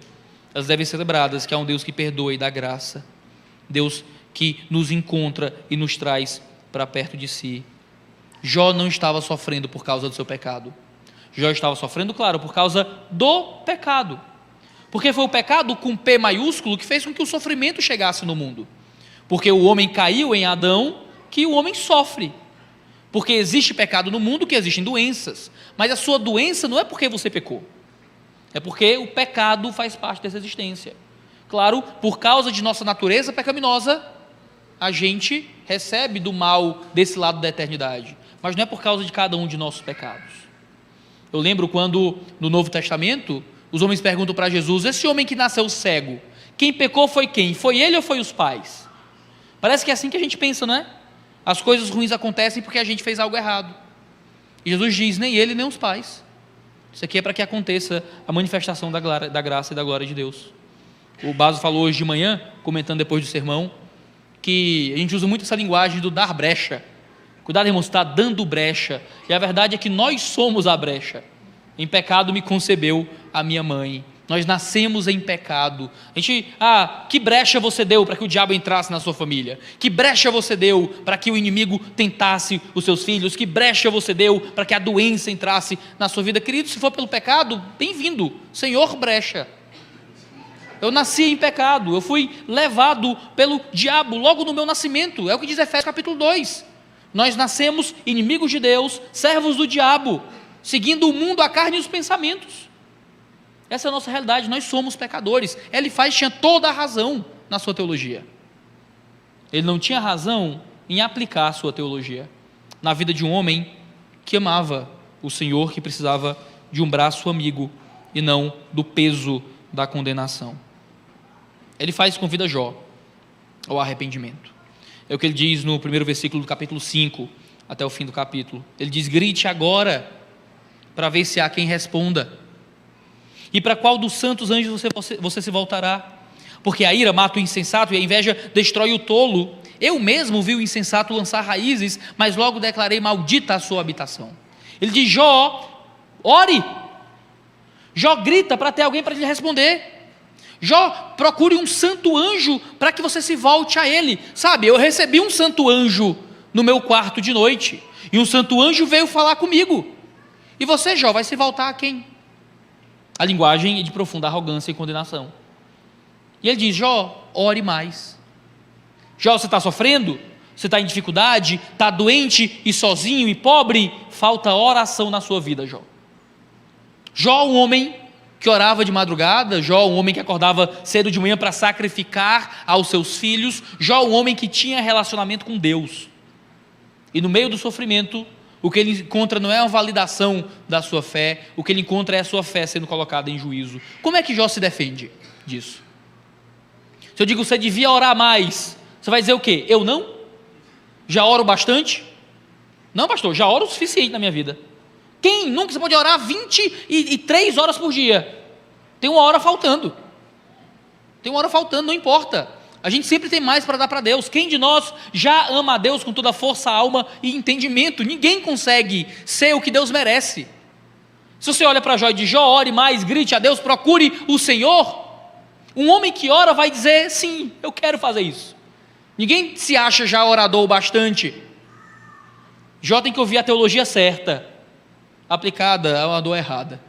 Elas devem ser lembradas que há um Deus que perdoa e dá graça. Deus que nos encontra e nos traz para perto de si. Jó não estava sofrendo por causa do seu pecado. Jó estava sofrendo, claro, por causa do pecado. Porque foi o pecado com P maiúsculo que fez com que o sofrimento chegasse no mundo. Porque o homem caiu em Adão, que o homem sofre. Porque existe pecado no mundo, que existem doenças. Mas a sua doença não é porque você pecou. É porque o pecado faz parte dessa existência. Claro, por causa de nossa natureza pecaminosa, a gente recebe do mal desse lado da eternidade, mas não é por causa de cada um de nossos pecados. Eu lembro quando no Novo Testamento os homens perguntam para Jesus: esse homem que nasceu cego, quem pecou foi quem? Foi ele ou foi os pais? Parece que é assim que a gente pensa, não é? As coisas ruins acontecem porque a gente fez algo errado. E Jesus diz: nem ele nem os pais. Isso aqui é para que aconteça a manifestação da graça e da glória de Deus. O Baso falou hoje de manhã, comentando depois do sermão, que a gente usa muito essa linguagem do dar brecha. Cuidado, irmãos, está dando brecha. E a verdade é que nós somos a brecha. Em pecado me concebeu a minha mãe. Nós nascemos em pecado. Que brecha você deu para que o diabo entrasse na sua família? Que brecha você deu para que o inimigo tentasse os seus filhos? Que brecha você deu para que a doença entrasse na sua vida? Querido, se for pelo pecado, bem-vindo, Senhor brecha. Eu nasci em pecado, eu fui levado pelo diabo logo no meu nascimento. É o que diz Efésios capítulo 2. Nós nascemos inimigos de Deus, servos do diabo, seguindo o mundo, a carne e os pensamentos. Essa é a nossa realidade, nós somos pecadores. Elifaz tinha toda a razão na sua teologia. Ele não tinha razão em aplicar a sua teologia na vida de um homem que amava o Senhor, que precisava de um braço amigo e não do peso da condenação. Elifaz convida Jó ao arrependimento. É o que ele diz no primeiro versículo do capítulo 5, até o fim do capítulo. Ele diz: grite agora, para ver se há quem responda. E para qual dos santos anjos você se voltará? Porque a ira mata o insensato e a inveja destrói o tolo. Eu mesmo vi o insensato lançar raízes, mas logo declarei maldita a sua habitação. Ele diz: Jó, ore. Jó grita para ter alguém para lhe responder. Jó, procure um santo anjo para que você se volte a ele. Sabe, eu recebi um santo anjo no meu quarto de noite, e um santo anjo veio falar comigo. E você, Jó, vai se voltar a quem? A linguagem é de profunda arrogância e condenação. E ele diz: Jó, ore mais. Jó, você está sofrendo? Você está em dificuldade? Está doente e sozinho e pobre? Falta oração na sua vida, Jó. Jó, um homem que orava de madrugada. Jó, um homem que acordava cedo de manhã para sacrificar aos seus filhos. Jó, um homem que tinha relacionamento com Deus. E no meio do sofrimento, o que ele encontra não é uma validação da sua fé, o que ele encontra é a sua fé sendo colocada em juízo. Como é que Jó se defende disso? Se eu digo: você devia orar mais, você vai dizer o quê? Eu não? Já oro bastante? Não, pastor, já oro o suficiente na minha vida. Quem nunca? Você pode orar 23 horas por dia. Tem uma hora faltando. Não importa. A gente sempre tem mais para dar para Deus. Quem de nós já ama a Deus com toda a força, alma e entendimento? Ninguém consegue ser o que Deus merece. Se você olha para Jó e diz: Jó, ore mais, grite a Deus, procure o Senhor. Um homem que ora vai dizer: sim, eu quero fazer isso. Ninguém se acha já orador o bastante. Jó tem que ouvir a teologia certa, aplicada a uma dor errada.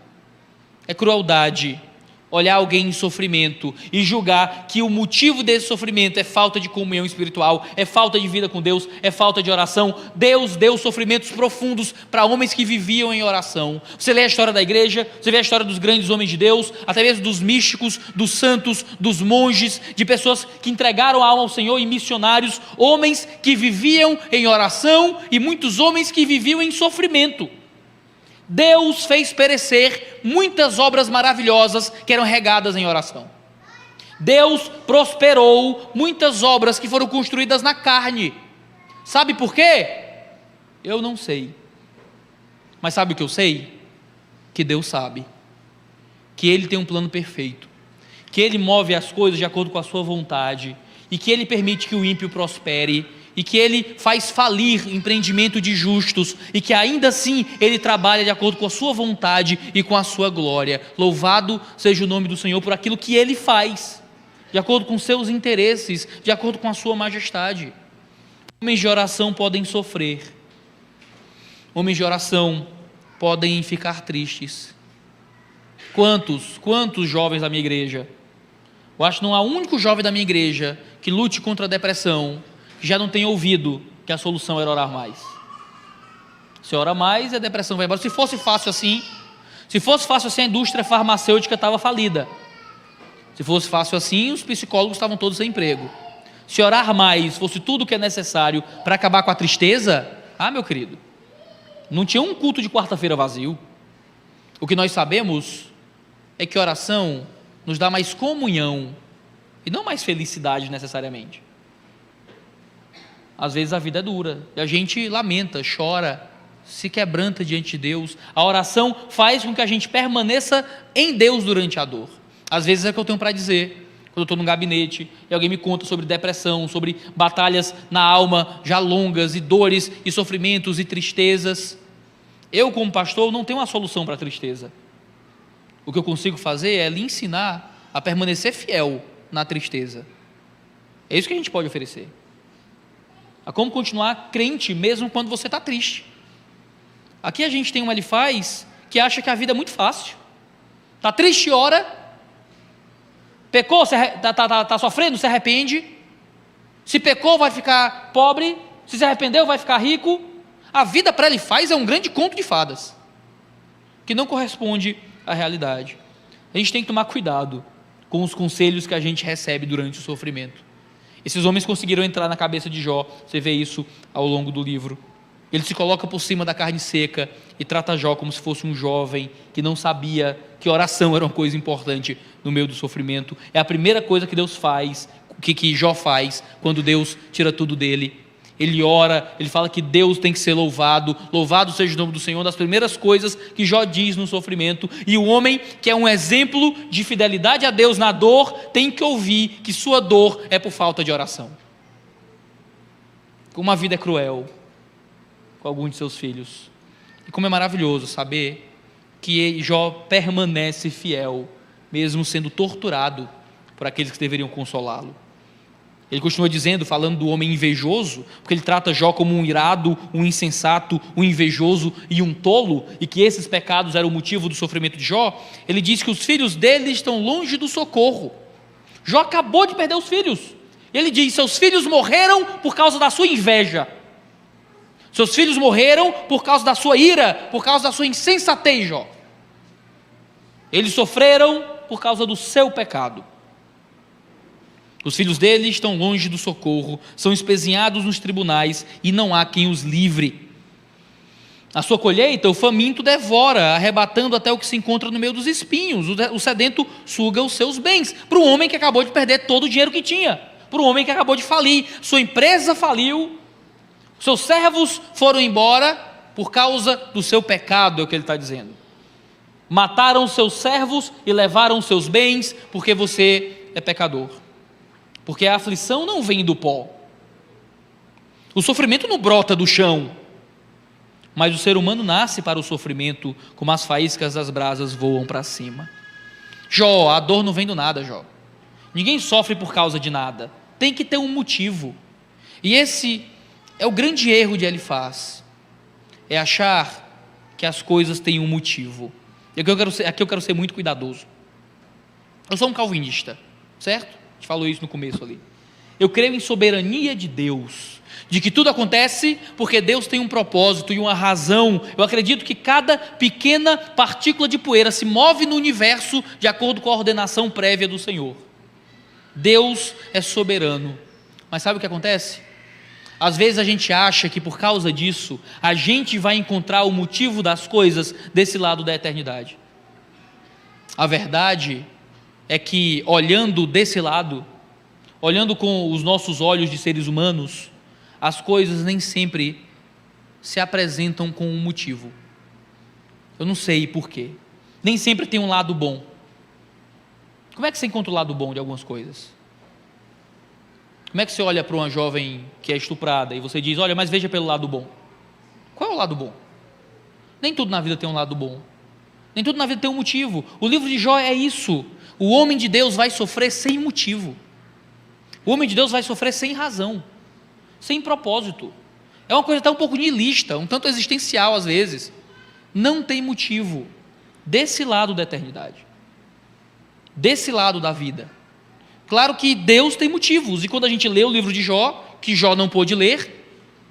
É crueldade olhar alguém em sofrimento e julgar que o motivo desse sofrimento é falta de comunhão espiritual, é falta de vida com Deus, é falta de oração. Deus deu sofrimentos profundos para homens que viviam em oração. Você lê a história da igreja, você vê a história dos grandes homens de Deus, até mesmo dos místicos, dos santos, dos monges, de pessoas que entregaram a alma ao Senhor, e missionários, homens que viviam em oração e muitos homens que viviam em sofrimento. Deus fez perecer muitas obras maravilhosas que eram regadas em oração. Deus prosperou muitas obras que foram construídas na carne. Sabe por quê? Eu não sei. Mas sabe o que eu sei? Que Deus sabe. Que Ele tem um plano perfeito. Que Ele move as coisas de acordo com a sua vontade. E que Ele permite que o ímpio prospere. E que Ele faz falir empreendimento de justos, e que ainda assim Ele trabalha de acordo com a sua vontade e com a sua glória. Louvado seja o nome do Senhor por aquilo que Ele faz, de acordo com seus interesses, de acordo com a sua majestade. Homens de oração podem sofrer, homens de oração podem ficar tristes. Quantos jovens da minha igreja? Eu acho que não há um único jovem da minha igreja que lute contra a depressão que já não tem ouvido que a solução era orar mais. Se ora mais, a depressão vai embora. Se fosse fácil assim, a indústria farmacêutica estava falida. Se fosse fácil assim, os psicólogos estavam todos sem emprego. se orar mais fosse tudo o que é necessário para acabar com a tristeza, meu querido, não tinha um culto de quarta-feira vazio. O que nós sabemos é que oração nos dá mais comunhão e não mais felicidade necessariamente. Às vezes a vida é dura e a gente lamenta, chora, se quebranta diante de Deus. A oração faz com que a gente permaneça em Deus durante a dor. Às vezes é o que eu tenho para dizer quando eu estou no gabinete e alguém me conta sobre depressão, sobre batalhas na alma já longas, e dores e sofrimentos e tristezas. Eu, como pastor, não tenho uma solução para a tristeza. O que eu consigo fazer é lhe ensinar a permanecer fiel na tristeza. É isso que a gente pode oferecer. A como continuar crente mesmo quando você está triste. Aqui a gente tem uma Elifaz que acha que a vida é muito fácil. Está triste, ora. Pecou, está sofrendo, se arrepende. Se pecou, vai ficar pobre. Se arrependeu, vai ficar rico. A vida para Elifaz é um grande conto de fadas, que não corresponde à realidade. A gente tem que tomar cuidado com os conselhos que a gente recebe durante o sofrimento. Esses homens conseguiram entrar na cabeça de Jó, você vê isso ao longo do livro. Ele se coloca por cima da carne seca e trata Jó como se fosse um jovem que não sabia que oração era uma coisa importante no meio do sofrimento. É a primeira coisa que Deus faz, que Jó faz, quando Deus tira tudo dele. Ele ora, ele fala que Deus tem que ser louvado, louvado seja o nome do Senhor, das primeiras coisas que Jó diz no sofrimento. E o homem que é um exemplo de fidelidade a Deus na dor, tem que ouvir que sua dor é por falta de oração. Como a vida é cruel com alguns de seus filhos, e como é maravilhoso saber que Jó permanece fiel, mesmo sendo torturado por aqueles que deveriam consolá-lo. Ele continua dizendo, falando do homem invejoso, porque ele trata Jó como um irado, um insensato, um invejoso e um tolo, e que esses pecados eram o motivo do sofrimento de Jó. Ele diz que os filhos dele estão longe do socorro. Jó acabou de perder os filhos. Ele diz, seus filhos morreram por causa da sua inveja. Seus filhos morreram por causa da sua ira, por causa da sua insensatez, Jó. Eles sofreram por causa do seu pecado. Os filhos dele estão longe do socorro, são espezinhados nos tribunais e não há quem os livre. A sua colheita, o faminto devora, arrebatando até o que se encontra no meio dos espinhos. O sedento suga os seus bens. Para um homem que acabou de perder todo o dinheiro que tinha, para um homem que acabou de falir, sua empresa faliu, seus servos foram embora por causa do seu pecado, é o que ele está dizendo. Mataram seus servos e levaram seus bens, porque você é pecador. Porque a aflição não vem do pó. O sofrimento não brota do chão. Mas o ser humano nasce para o sofrimento, como as faíscas das brasas voam para cima. Jó, a dor não vem do nada, Jó. Ninguém sofre por causa de nada. Tem que ter um motivo. E esse é o grande erro de Elifaz. É achar que as coisas têm um motivo. E aqui eu quero ser muito cuidadoso. Eu sou um calvinista, certo? A gente falou isso no começo ali. Eu creio em soberania de Deus, de que tudo acontece porque Deus tem um propósito e uma razão. Eu acredito que cada pequena partícula de poeira se move no universo de acordo com a ordenação prévia do Senhor. Deus é soberano. Mas sabe o que acontece? Às vezes a gente acha que por causa disso a gente vai encontrar o motivo das coisas desse lado da eternidade. A verdade é que, olhando desse lado, olhando com os nossos olhos de seres humanos, as coisas nem sempre se apresentam com um motivo. Eu não sei porquê. Nem sempre tem um lado bom. Como é que você encontra o lado bom de algumas coisas? Como é que você olha para uma jovem que é estuprada e você diz, olha, mas veja pelo lado bom? Qual é o lado bom? Nem tudo na vida tem um lado bom. Nem tudo na vida tem um motivo. O livro de Jó é isso. O homem de Deus vai sofrer sem motivo. O homem de Deus vai sofrer sem razão, sem propósito. É uma coisa até um pouco niilista, um tanto existencial às vezes. Não tem motivo desse lado da eternidade, desse lado da vida. Claro que Deus tem motivos, e quando a gente lê o livro de Jó, que Jó não pôde ler,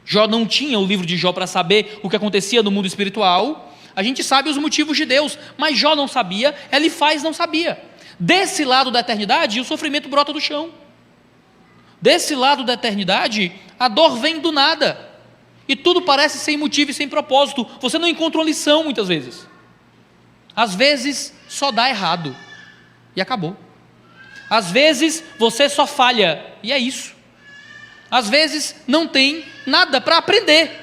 Jó não tinha o livro de Jó para saber o que acontecia no mundo espiritual, a gente sabe os motivos de Deus, mas Jó não sabia, Elifaz não sabia. Desse lado da eternidade, o sofrimento brota do chão. Desse lado da eternidade, a dor vem do nada, e tudo parece sem motivo e sem propósito. Você não encontra uma lição muitas vezes. Às vezes só dá errado, e acabou. Às vezes você só falha, e é isso. Às vezes não tem nada para aprender.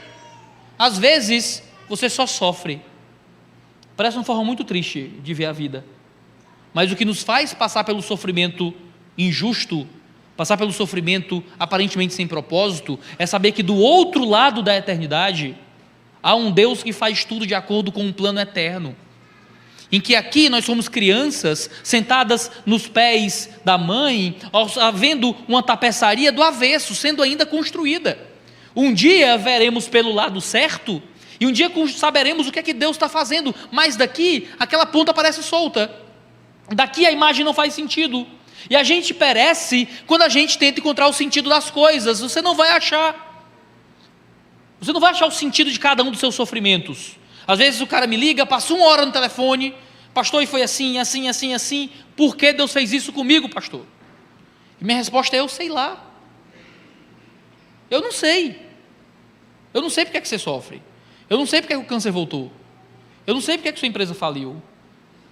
Às vezes você só sofre. Parece uma forma muito triste de ver a vida. Mas o que nos faz passar pelo sofrimento injusto, passar pelo sofrimento aparentemente sem propósito, é saber que do outro lado da eternidade há um Deus que faz tudo de acordo com um plano eterno. Em que aqui nós somos crianças sentadas nos pés da mãe, vendo uma tapeçaria do avesso sendo ainda construída. Um dia veremos pelo lado certo, e um dia saberemos o que é que Deus está fazendo, mas daqui aquela ponta parece solta, daqui a imagem não faz sentido, e a gente perece quando a gente tenta encontrar o sentido das coisas. Você não vai achar o sentido de cada um dos seus sofrimentos. Às vezes o cara me liga, passa 1 hora no telefone: pastor, e foi assim, assim, assim, assim, por que Deus fez isso comigo, pastor? E minha resposta é: eu sei lá, eu não sei porque é que você sofre, eu não sei porque é que o câncer voltou, eu não sei porque é que sua empresa faliu,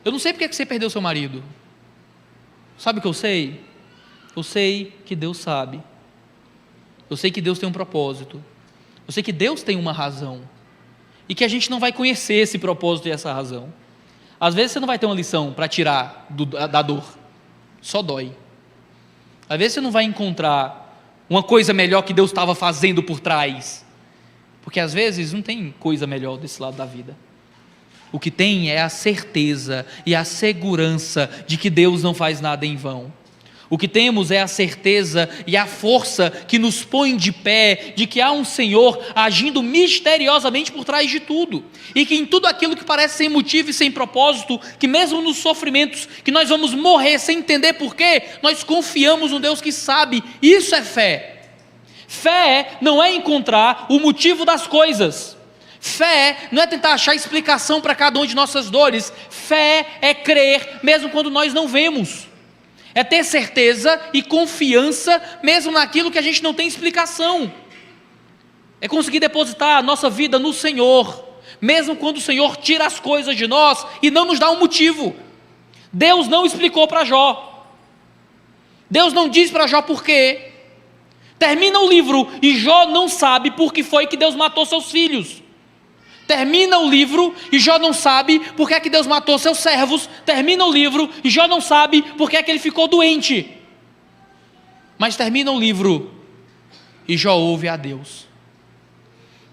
eu não sei porque é que você perdeu seu marido. Sabe o que eu sei? Eu sei que Deus sabe, eu sei que Deus tem um propósito, eu sei que Deus tem uma razão, e que a gente não vai conhecer esse propósito e essa razão. Às vezes você não vai ter uma lição para tirar da dor, só dói. Às vezes você não vai encontrar uma coisa melhor que Deus estava fazendo por trás, porque às vezes não tem coisa melhor desse lado da vida. O que tem é a certeza e a segurança de que Deus não faz nada em vão. O que temos é a certeza e a força que nos põe de pé, de que há um Senhor agindo misteriosamente por trás de tudo, e que em tudo aquilo que parece sem motivo e sem propósito, que mesmo nos sofrimentos, que nós vamos morrer sem entender porquê, nós confiamos no Deus que sabe. Isso é fé. Fé não é encontrar o motivo das coisas. Fé não é tentar achar explicação para cada uma de nossas dores. Fé é crer mesmo quando nós não vemos. É ter certeza e confiança mesmo naquilo que a gente não tem explicação. É conseguir depositar a nossa vida no Senhor, mesmo quando o Senhor tira as coisas de nós e não nos dá um motivo. Deus não explicou para Jó. Deus não diz para Jó por quê. Termina o livro e Jó não sabe por que foi que Deus matou seus filhos. Termina o livro e Jó não sabe por que é que Deus matou seus servos. Termina o livro e Jó não sabe por que é que ele ficou doente. Mas termina o livro e Jó ouve a Deus.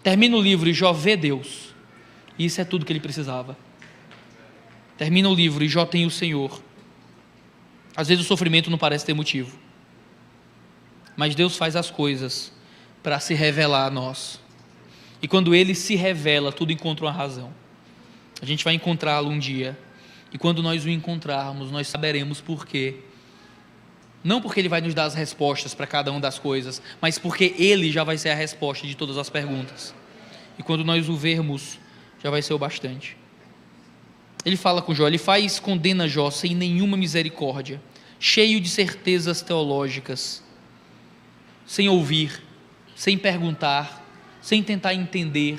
Termina o livro e Jó vê Deus. E isso é tudo que ele precisava. Termina o livro e Jó tem o Senhor. Às vezes o sofrimento não parece ter motivo, mas Deus faz as coisas para se revelar a nós. E quando Ele se revela, tudo encontra uma razão. A gente vai encontrá-lo um dia, e quando nós o encontrarmos, nós saberemos por quê. Não porque Ele vai nos dar as respostas para cada uma das coisas, mas porque Ele já vai ser a resposta de todas as perguntas. E quando nós o vermos, já vai ser o bastante. Ele fala com Jó, ele condena Jó sem nenhuma misericórdia, cheio de certezas teológicas, sem ouvir, sem perguntar, sem tentar entender,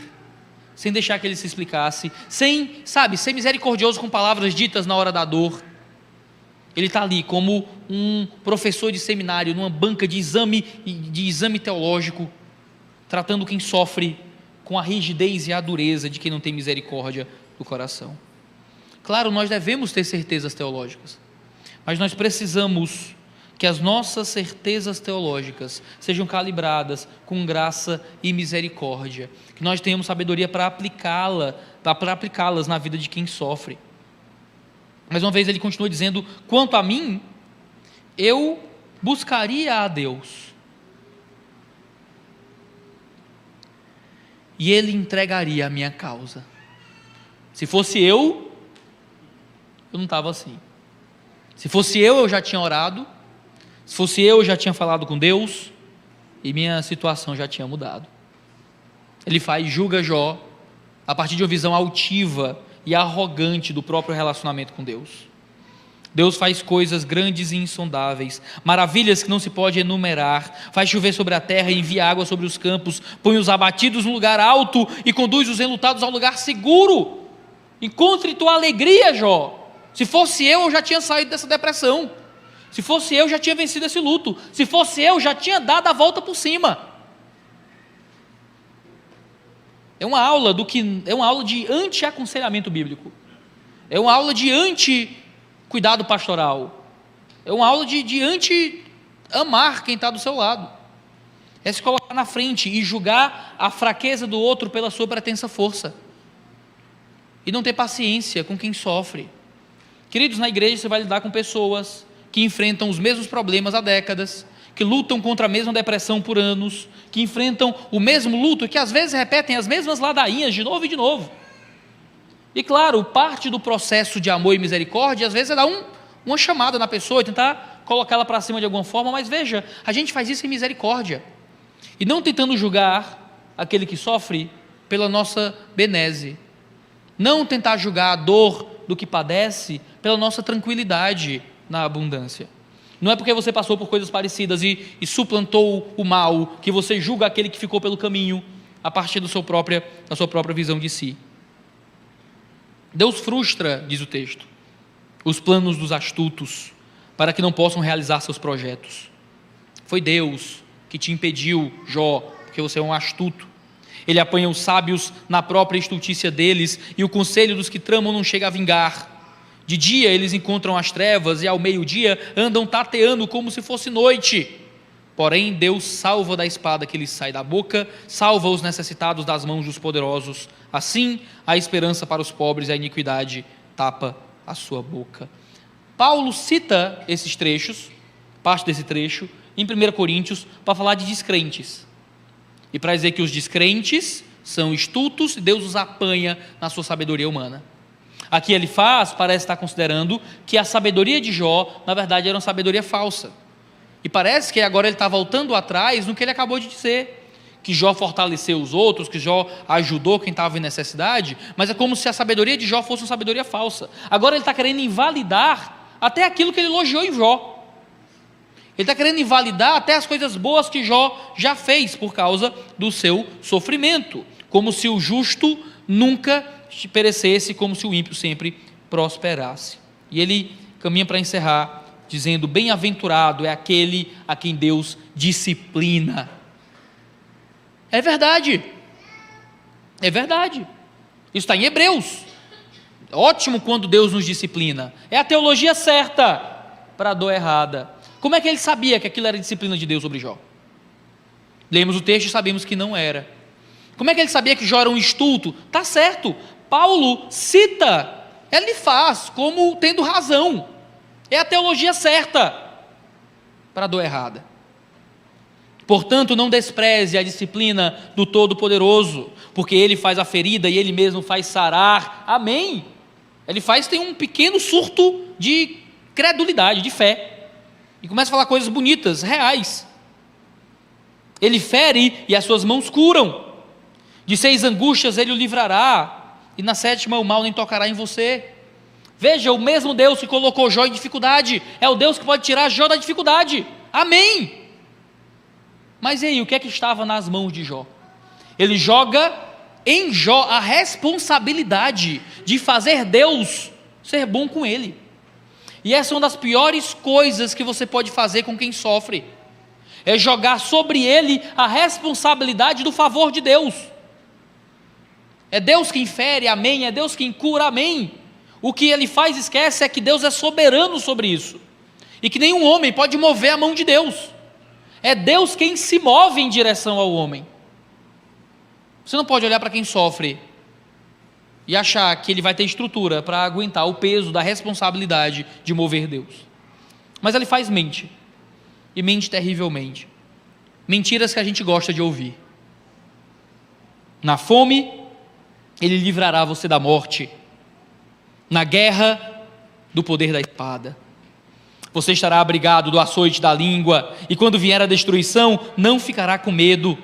sem deixar que ele se explicasse, sem ser misericordioso com palavras ditas na hora da dor. Ele está ali como um professor de seminário, numa banca de exame teológico, tratando quem sofre com a rigidez e a dureza de quem não tem misericórdia do coração. Claro, nós devemos ter certezas teológicas, mas nós precisamos que as nossas certezas teológicas sejam calibradas com graça e misericórdia, que nós tenhamos sabedoria para aplicá-las na vida de quem sofre. Mais uma vez ele continua dizendo: quanto a mim, eu buscaria a Deus, e Ele entregaria a minha causa. Se fosse eu não estava assim. Se fosse eu já tinha orado. Se fosse eu já tinha falado com Deus, e minha situação já tinha mudado. Ele julga Jó a partir de uma visão altiva e arrogante do próprio relacionamento com Deus. Deus faz coisas grandes e insondáveis, maravilhas que não se pode enumerar. Faz chover sobre a terra e envia água sobre os campos, põe os abatidos no lugar alto e conduz os enlutados ao lugar seguro. Encontre tua alegria, Jó. Se fosse eu já tinha saído dessa depressão. Se fosse eu, já tinha vencido esse luto. Se fosse eu, já tinha dado a volta por cima. É uma aula de anti-aconselhamento bíblico. É uma aula de anti-cuidado pastoral. É uma aula de anti-amar quem está do seu lado. É se colocar na frente e julgar a fraqueza do outro pela sua pretensa força. E não ter paciência com quem sofre. Queridos, na igreja você vai lidar com pessoas que enfrentam os mesmos problemas há décadas, que lutam contra a mesma depressão por anos, que enfrentam o mesmo luto, que às vezes repetem as mesmas ladainhas de novo e de novo. E claro, parte do processo de amor e misericórdia, às vezes é dar uma chamada na pessoa, tentar colocá-la para cima de alguma forma, mas veja, a gente faz isso em misericórdia, e não tentando julgar aquele que sofre pela nossa benese, não tentar julgar a dor do que padece pela nossa tranquilidade na abundância. Não é porque você passou por coisas parecidas e suplantou o mal, que você julga aquele que ficou pelo caminho, a partir da sua própria visão de si. Deus frustra, diz o texto, os planos dos astutos, para que não possam realizar seus projetos. Foi Deus que te impediu, Jó, porque você é um astuto. Ele apanha os sábios na própria estultícia deles, e o conselho dos que tramam não chega a vingar. De dia eles encontram as trevas, e ao meio-dia andam tateando como se fosse noite. Porém Deus salva da espada que lhes sai da boca, salva os necessitados das mãos dos poderosos. Assim há esperança para os pobres, e a iniquidade tapa a sua boca. Paulo cita esses trechos, parte desse trecho, em 1 Coríntios, para falar de descrentes. E para dizer que os descrentes são estultos e Deus os apanha na sua sabedoria humana. Aqui ele parece estar considerando que a sabedoria de Jó, na verdade, era uma sabedoria falsa. E parece que agora ele está voltando atrás no que ele acabou de dizer, que Jó fortaleceu os outros, que Jó ajudou quem estava em necessidade, mas é como se a sabedoria de Jó fosse uma sabedoria falsa. Agora ele está querendo invalidar até aquilo que ele elogiou em Jó. Ele está querendo invalidar até as coisas boas que Jó já fez por causa do seu sofrimento, como se o justo nunca perecesse, como se o ímpio sempre prosperasse. E ele caminha para encerrar dizendo: bem-aventurado é aquele a quem Deus disciplina. É verdade, isso está em Hebreus. Ótimo quando Deus nos disciplina, é a teologia certa para a dor errada. Como é que ele sabia que aquilo era disciplina de Deus sobre Jó? Lemos o texto e sabemos que não era. Como é que ele sabia que Jó era um estulto? Está certo, Paulo cita, ele faz como tendo razão, é a teologia certa para a dor errada. Portanto, não despreze a disciplina do Todo-Poderoso, porque ele faz a ferida e ele mesmo faz sarar. Amém? Ele tem um pequeno surto de credulidade, de fé, e começa a falar coisas bonitas, reais. Ele fere e as suas mãos curam. De 6 angústias ele o livrará, e na 7ª o mal nem tocará em você. Veja, o mesmo Deus que colocou Jó em dificuldade é o Deus que pode tirar Jó da dificuldade. Amém? Mas e aí, o que é que estava nas mãos de Jó? Ele joga em Jó a responsabilidade de fazer Deus ser bom com ele. E essa é uma das piores coisas que você pode fazer com quem sofre, é jogar sobre ele a responsabilidade do favor de Deus. É Deus quem fere, amém, é Deus quem cura, amém. O que ele faz e esquece é que Deus é soberano sobre isso, e que nenhum homem pode mover a mão de Deus. É Deus quem se move em direção ao homem. Você não pode olhar para quem sofre e achar que ele vai ter estrutura para aguentar o peso da responsabilidade de mover Deus. Mas ele mente, e mente terrivelmente. Mentiras que a gente gosta de ouvir. Na fome, ele livrará você da morte. Na guerra, do poder da espada. Você estará abrigado do açoite da língua, e quando vier a destruição, não ficará com medo.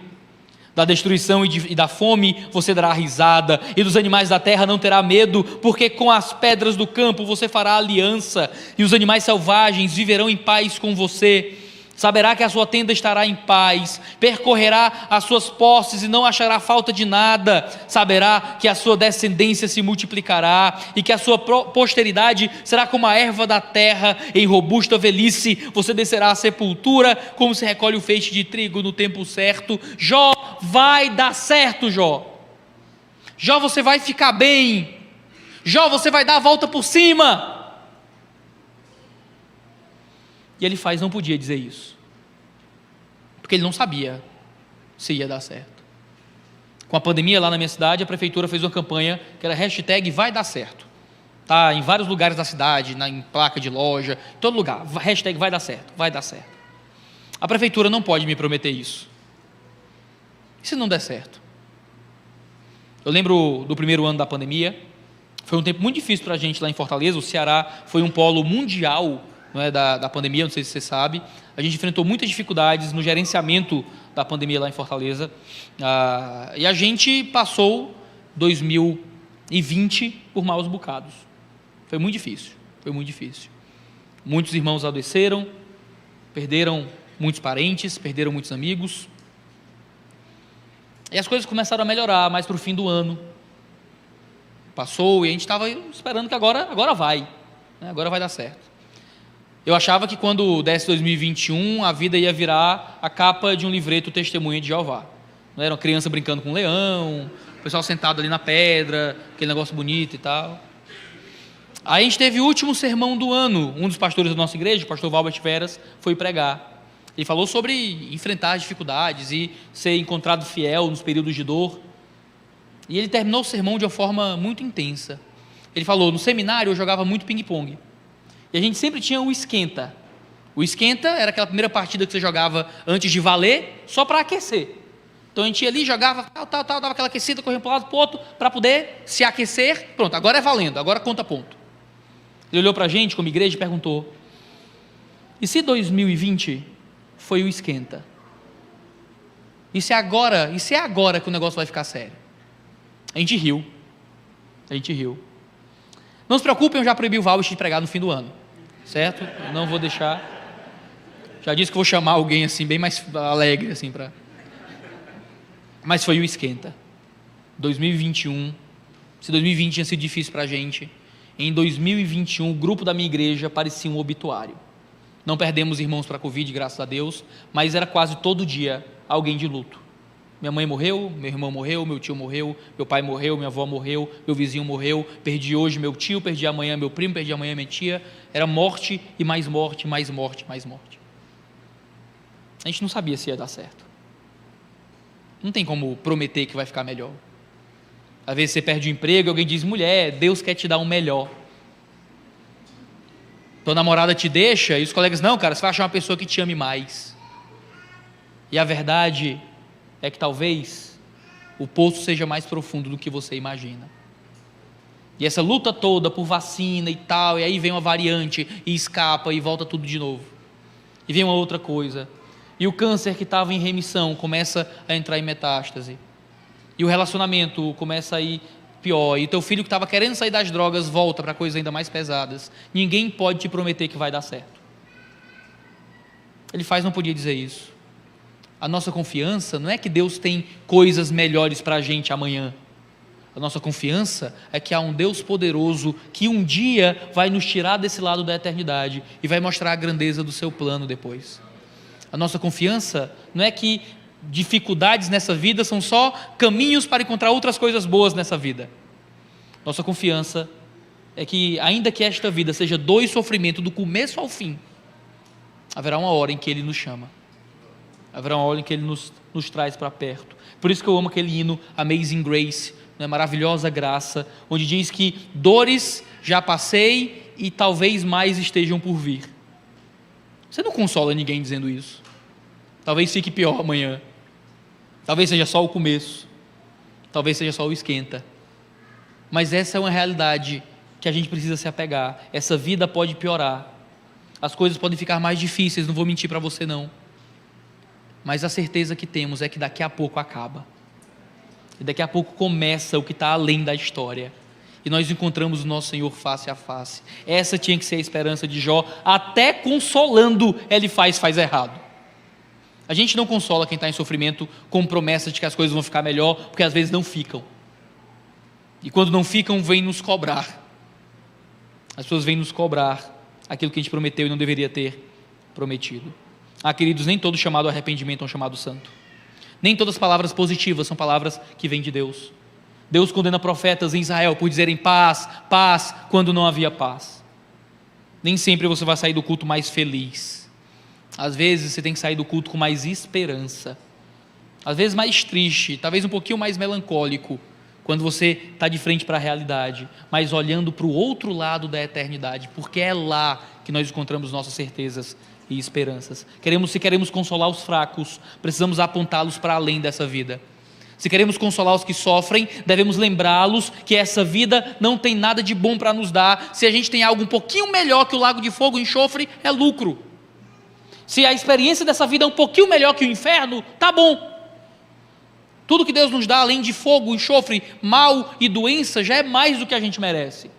Da destruição e da fome você dará risada, e dos animais da terra não terá medo, porque com as pedras do campo você fará aliança, e os animais selvagens viverão em paz com você. Saberá que a sua tenda estará em paz, percorrerá as suas posses e não achará falta de nada. Saberá que a sua descendência se multiplicará e que a sua posteridade será como a erva da terra. Em robusta velhice você descerá à sepultura, como se recolhe o feixe de trigo no tempo certo. Jó, vai dar certo, Jó. Jó, você vai ficar bem. Jó, você vai dar a volta por cima. E ele não podia dizer isso, porque ele não sabia se ia dar certo. Com a pandemia lá na minha cidade, a prefeitura fez uma campanha que era hashtag vai dar certo. Tá em vários lugares da cidade, em placa de loja, em todo lugar, hashtag vai dar certo, vai dar certo. A prefeitura não pode me prometer isso. E se não der certo? Eu lembro do primeiro ano da pandemia, foi um tempo muito difícil para a gente lá em Fortaleza. O Ceará foi um polo mundial, não é, da pandemia, não sei se você sabe. A gente enfrentou muitas dificuldades no gerenciamento da pandemia lá em Fortaleza, e a gente passou 2020 por maus bocados. Foi muito difícil, muitos irmãos adoeceram, perderam muitos parentes, perderam muitos amigos, e as coisas começaram a melhorar mais para o fim do ano. Passou e a gente estava esperando que agora vai, né? Agora vai dar certo. Eu achava que quando desse 2021, a vida ia virar a capa de um livreto Testemunha de Jeová. Não era uma criança brincando com um leão, o pessoal sentado ali na pedra, aquele negócio bonito e tal. Aí a gente teve o último sermão do ano. Um dos pastores da nossa igreja, o pastor Valbert Veras, foi pregar. Ele falou sobre enfrentar as dificuldades e ser encontrado fiel nos períodos de dor. E ele terminou o sermão de uma forma muito intensa. Ele falou: no seminário eu jogava muito ping-pong. E a gente sempre tinha o esquenta. O esquenta era aquela primeira partida que você jogava antes de valer, só para aquecer. Então a gente ia ali, jogava, dava aquela aquecida, corria para um lado para o outro, para poder se aquecer. Pronto, agora é valendo, agora conta ponto. Ele olhou para a gente como igreja e perguntou: e se 2020 foi o esquenta? E se é agora que o negócio vai ficar sério? A gente riu. Não se preocupem, eu já proibi o Valbert de pregar no fim do ano, certo? Eu não vou deixar. Já disse que vou chamar alguém assim, bem mais alegre, assim, para. Mas foi o esquenta. 2021, se 2020 tinha sido difícil para a gente, em 2021 o grupo da minha igreja parecia um obituário. Não perdemos irmãos para a Covid, graças a Deus, mas era quase todo dia alguém de luto. Minha mãe morreu, meu irmão morreu, meu tio morreu, meu pai morreu, minha avó morreu, meu vizinho morreu, perdi hoje meu tio, perdi amanhã meu primo, perdi amanhã minha tia. Era morte e mais morte, mais morte, mais morte. A gente não sabia se ia dar certo. Não tem como prometer que vai ficar melhor. Às vezes você perde o emprego e alguém diz: mulher, Deus quer te dar um melhor. Tua namorada te deixa e os colegas: não, cara, você vai achar uma pessoa que te ame mais. E a verdade é que talvez o poço seja mais profundo do que você imagina. E essa luta toda por vacina e tal, e aí vem uma variante e escapa e volta tudo de novo. E vem uma outra coisa. E o câncer que estava em remissão começa a entrar em metástase. E o relacionamento começa a ir pior. E o teu filho que estava querendo sair das drogas volta para coisas ainda mais pesadas. Ninguém pode te prometer que vai dar certo. Ele não podia dizer isso. A nossa confiança não é que Deus tem coisas melhores para a gente amanhã. A nossa confiança é que há um Deus poderoso que um dia vai nos tirar desse lado da eternidade e vai mostrar a grandeza do seu plano depois. A nossa confiança não é que dificuldades nessa vida são só caminhos para encontrar outras coisas boas nessa vida. Nossa confiança é que, ainda que esta vida seja dor e sofrimento do começo ao fim, haverá uma hora em que Ele nos chama. Haverá uma hora em que Ele nos traz para perto. Por isso que eu amo aquele hino Amazing Grace, né? Maravilhosa graça, onde diz que dores já passei e talvez mais estejam por vir. Você não consola ninguém dizendo isso. Talvez fique pior amanhã. Talvez seja só o começo. Talvez seja só o esquenta. Mas essa é uma realidade que a gente precisa se apegar. Essa vida pode piorar. As coisas podem ficar mais difíceis, não vou mentir para você não. mas a certeza que temos é que daqui a pouco acaba. E daqui a pouco começa o que está além da história. E nós encontramos o nosso Senhor face a face. Essa tinha que ser a esperança de Jó. Até consolando ele faz errado. A gente não consola quem está em sofrimento com promessa de que as coisas vão ficar melhor, porque às vezes não ficam. E quando não ficam, vem nos cobrar. As pessoas vêm nos cobrar aquilo que a gente prometeu e não deveria ter prometido. Queridos, nem todo chamado ao arrependimento é um chamado santo. Nem todas as palavras positivas são palavras que vêm de Deus. Deus condena profetas em Israel por dizerem paz, paz, quando não havia paz. Nem sempre você vai sair do culto mais feliz. Às vezes você tem que sair do culto com mais esperança. Às vezes mais triste, talvez um pouquinho mais melancólico, quando você está de frente para a realidade, mas olhando para o outro lado da eternidade, porque é lá que nós encontramos nossas certezas e esperanças. Se queremos consolar os fracos, precisamos apontá-los para além dessa vida. Se queremos consolar os que sofrem, devemos lembrá-los que essa vida não tem nada de bom para nos dar. Se a gente tem algo um pouquinho melhor que o lago de fogo e enxofre, é lucro. Se a experiência dessa vida é um pouquinho melhor que o inferno, tá bom. Tudo que Deus nos dá, além de fogo, enxofre, mal e doença, já é mais do que a gente merece.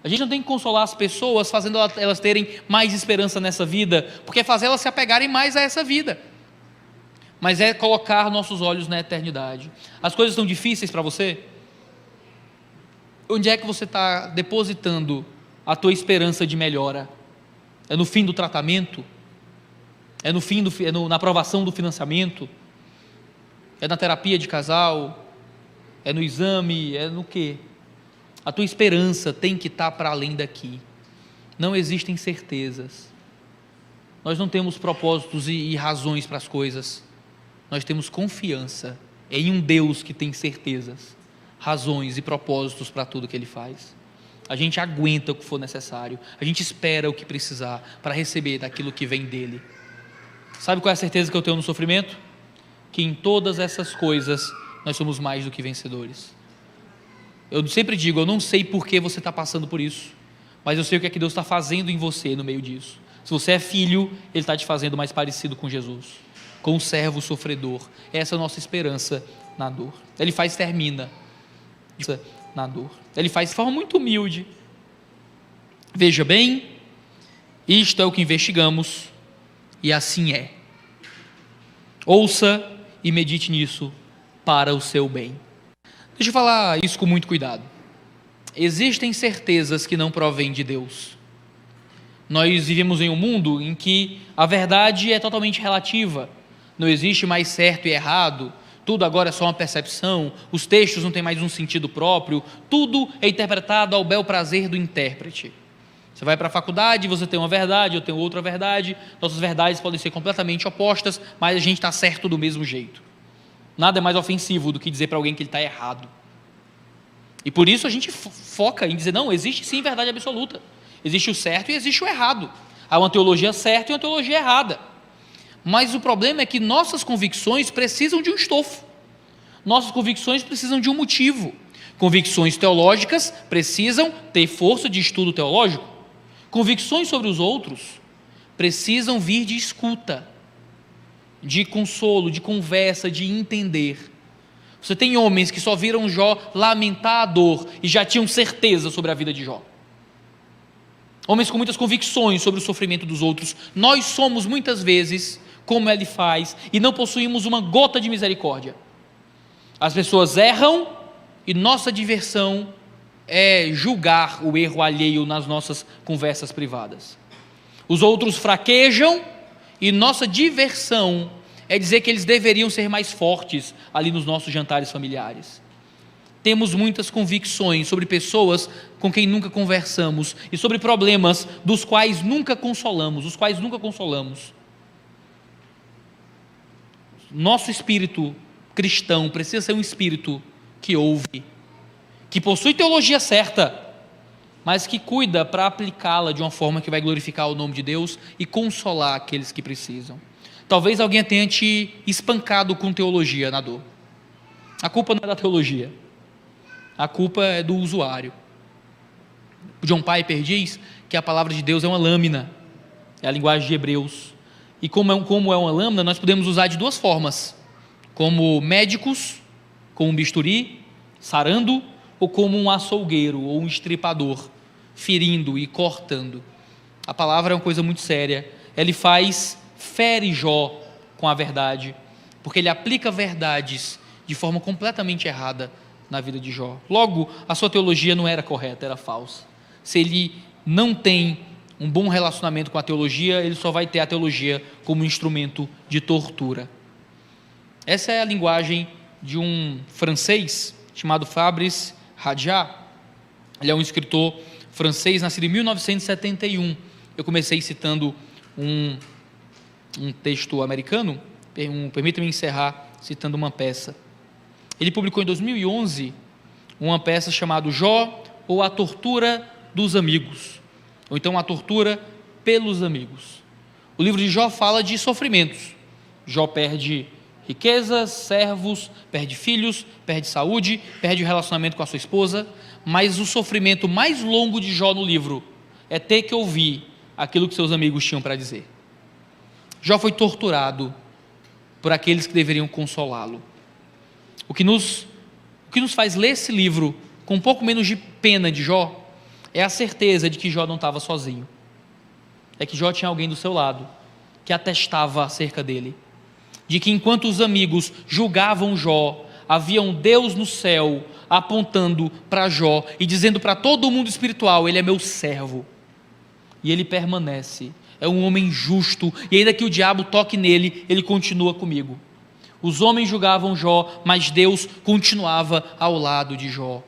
A gente não tem que consolar as pessoas fazendo elas terem mais esperança nessa vida, porque é fazer elas se apegarem mais a essa vida. Mas é colocar nossos olhos na eternidade. As coisas estão difíceis para você? Onde é que você está depositando a tua esperança de melhora? É no fim do tratamento? É na aprovação do financiamento? É na terapia de casal? É no exame? É no quê? A tua esperança tem que estar para além daqui. Não existem certezas. Nós não temos propósitos e razões para as coisas. Nós temos confiança em um Deus que tem certezas, razões e propósitos para tudo que Ele faz. A gente aguenta o que for necessário. A gente espera o que precisar para receber daquilo que vem dEle. Sabe qual é a certeza que eu tenho no sofrimento? Que em todas essas coisas nós somos mais do que vencedores. Eu sempre digo, eu não sei por que você está passando por isso, mas eu sei o que é que Deus está fazendo em você no meio disso. Se você é filho, Ele está te fazendo mais parecido com Jesus, com o servo sofredor. Essa é a nossa esperança na dor. Ele termina na dor. Ele faz de forma muito humilde. Veja bem, isto é o que investigamos, e assim é. Ouça e medite nisso para o seu bem. Deixa eu falar isso com muito cuidado. Existem certezas que não provêm de Deus. Nós vivemos em um mundo em que a verdade é totalmente relativa. Não existe mais certo e errado. Tudo agora é só uma percepção. Os textos não têm mais um sentido próprio. Tudo é interpretado ao bel prazer do intérprete. Você vai para a faculdade, você tem uma verdade, eu tenho outra verdade. Nossas verdades podem ser completamente opostas, mas a gente está certo do mesmo jeito. Nada é mais ofensivo do que dizer para alguém que ele está errado. E por isso a gente foca em dizer, não, existe sim verdade absoluta. Existe o certo e existe o errado. Há uma teologia certa e uma teologia errada. Mas o problema é que nossas convicções precisam de um estofo. Nossas convicções precisam de um motivo. Convicções teológicas precisam ter força de estudo teológico. Convicções sobre os outros precisam vir de escuta, de consolo, de conversa, de entender. Você tem homens que só viram Jó lamentar a dor e já tinham certeza sobre a vida de Jó. Homens com muitas convicções sobre o sofrimento dos outros. Nós somos muitas vezes como ele faz e não possuímos uma gota de misericórdia. As pessoas erram e nossa diversão é julgar o erro alheio nas nossas conversas privadas. Os outros fraquejam e nossa diversão é dizer que eles deveriam ser mais fortes ali nos nossos jantares familiares. Temos muitas convicções sobre pessoas com quem nunca conversamos e sobre problemas dos quais nunca consolamos, Nosso espírito cristão precisa ser um espírito que ouve, que possui teologia certa, mas que cuida para aplicá-la de uma forma que vai glorificar o nome de Deus e consolar aqueles que precisam. Talvez alguém tenha te espancado com teologia na dor. A culpa não é da teologia, a culpa é do usuário. John Piper diz que a palavra de Deus é uma lâmina, é a linguagem de Hebreus, E como é uma lâmina, nós podemos usar de duas formas: como médicos, com um bisturi, sarando, ou como um açougueiro ou um estripador, ferindo e cortando. A palavra é uma coisa muito séria. Ele fere Jó com a verdade, porque ele aplica verdades de forma completamente errada na vida de Jó. Logo, a sua teologia não era correta, era falsa. Se ele não tem um bom relacionamento com a teologia, ele só vai ter a teologia como instrumento de tortura. Essa é a linguagem de um francês chamado Fabrice Radjat. Ele é um escritor francês, nascido em 1971. Eu comecei citando um texto americano, permita-me encerrar citando uma peça. Ele publicou em 2011 uma peça chamada Jó ou a Tortura dos Amigos, ou então a tortura pelos amigos. O livro de Jó fala de sofrimentos. Jó perde riquezas, servos, perde filhos, perde saúde, perde o relacionamento com a sua esposa, mas o sofrimento mais longo de Jó no livro é ter que ouvir aquilo que seus amigos tinham para dizer. Jó foi torturado por aqueles que deveriam consolá-lo. O que nos faz ler esse livro com um pouco menos de pena de Jó é a certeza de que Jó não estava sozinho. É que Jó tinha alguém do seu lado que atestava acerca dele, de que enquanto os amigos julgavam Jó, havia um Deus no céu apontando para Jó e dizendo para todo o mundo espiritual: ele é meu servo, e ele permanece, é um homem justo, e ainda que o diabo toque nele, ele continua comigo. Os homens julgavam Jó, mas Deus continuava ao lado de Jó.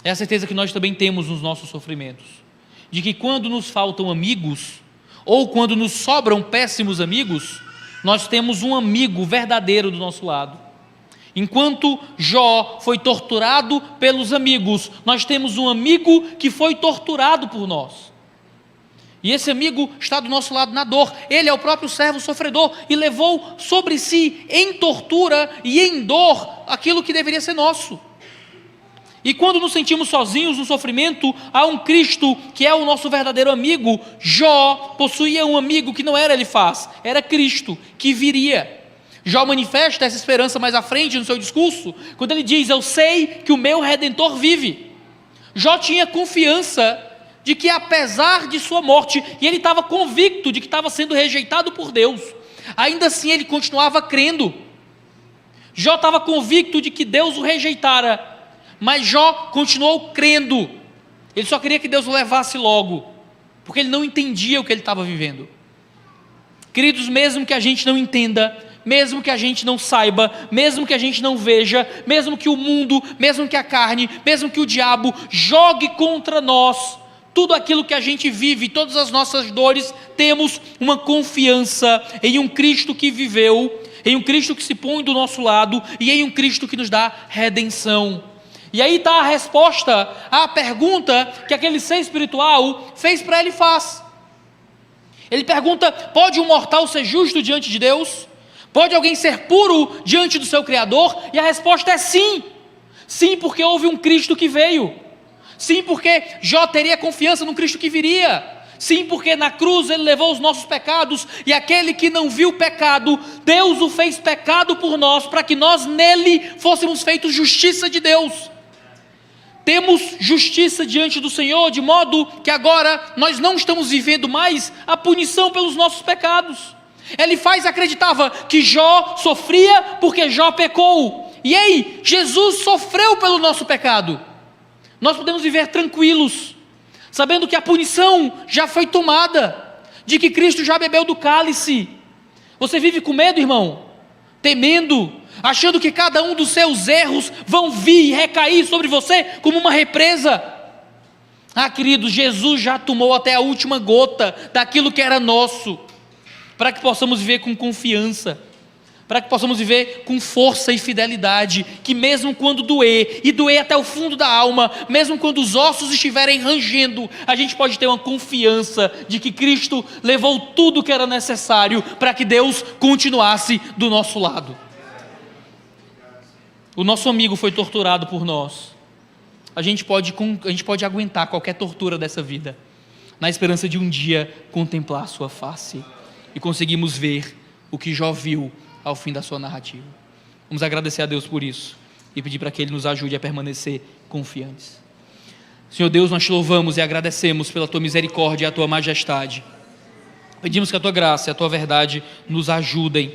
É a certeza que nós também temos nos nossos sofrimentos, de que quando nos faltam amigos, ou quando nos sobram péssimos amigos, nós temos um amigo verdadeiro do nosso lado. Enquanto Jó foi torturado pelos amigos, nós temos um amigo que foi torturado por nós. E esse amigo está do nosso lado na dor. Ele é o próprio servo sofredor e levou sobre si, em tortura e em dor, aquilo que deveria ser nosso. E quando nos sentimos sozinhos no sofrimento, há um Cristo que é o nosso verdadeiro amigo. Jó possuía um amigo que não era Elifaz, era Cristo, que viria. Jó manifesta essa esperança mais à frente no seu discurso, quando ele diz: eu sei que o meu Redentor vive. Jó tinha confiança de que apesar de sua morte, e ele estava convicto de que estava sendo rejeitado por Deus, ainda assim ele continuava crendo. Jó estava convicto de que Deus o rejeitara, mas Jó continuou crendo. Ele só queria que Deus o levasse logo, porque ele não entendia o que ele estava vivendo. Queridos, mesmo que a gente não entenda, mesmo que a gente não saiba, mesmo que a gente não veja, mesmo que o mundo, mesmo que a carne, mesmo que o diabo jogue contra nós tudo aquilo que a gente vive, todas as nossas dores, temos uma confiança em um Cristo que viveu, em um Cristo que se põe do nosso lado e em um Cristo que nos dá redenção. E aí está a resposta à pergunta que aquele ser espiritual fez para Elifaz. Ele pergunta: pode um mortal ser justo diante de Deus? Pode alguém ser puro diante do seu Criador? E a resposta é sim. Sim, porque houve um Cristo que veio. Sim, porque Jó teria confiança no Cristo que viria. Sim, porque na cruz ele levou os nossos pecados, e aquele que não viu pecado, Deus o fez pecado por nós, para que nós nele fôssemos feitos justiça de Deus. Temos justiça diante do Senhor, de modo que agora nós não estamos vivendo mais a punição pelos nossos pecados. Elifaz acreditava que Jó sofria porque Jó pecou. E ei, Jesus sofreu pelo nosso pecado. Nós podemos viver tranquilos, sabendo que a punição já foi tomada, de que Cristo já bebeu do cálice. Você vive com medo, irmão? Temendo, achando que cada um dos seus erros vão vir e recair sobre você como uma represa. Ah, querido, Jesus já tomou até a última gota daquilo que era nosso, para que possamos viver com confiança, para que possamos viver com força e fidelidade, que mesmo quando doer, e doer até o fundo da alma, mesmo quando os ossos estiverem rangendo, a gente pode ter uma confiança de que Cristo levou tudo que era necessário para que Deus continuasse do nosso lado. O nosso amigo foi torturado por nós. A gente pode aguentar qualquer tortura dessa vida, na esperança de um dia contemplar a sua face. e conseguimos ver o que Jó viu ao fim da sua narrativa. Vamos agradecer a Deus por isso e pedir para que Ele nos ajude a permanecer confiantes. Senhor Deus, nós te louvamos e agradecemos pela tua misericórdia e a tua majestade. Pedimos que a tua graça e a tua verdade nos ajudem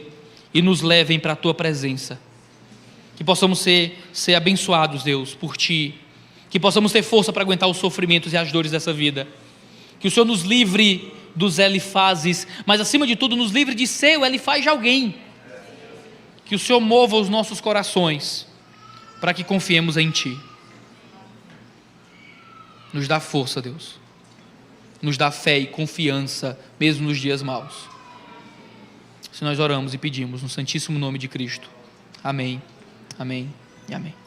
e nos levem para a tua presença. Que possamos ser abençoados, Deus, por ti. Que possamos ter força para aguentar os sofrimentos e as dores dessa vida. Que o Senhor nos livre dos Elifazes, mas acima de tudo nos livre de ser o Elifaz de alguém. Que o Senhor mova os nossos corações para que confiemos em ti. Nos dá força, Deus. Nos dá fé e confiança, mesmo nos dias maus. Se nós oramos e pedimos no santíssimo nome de Cristo. Amém, amém e amém.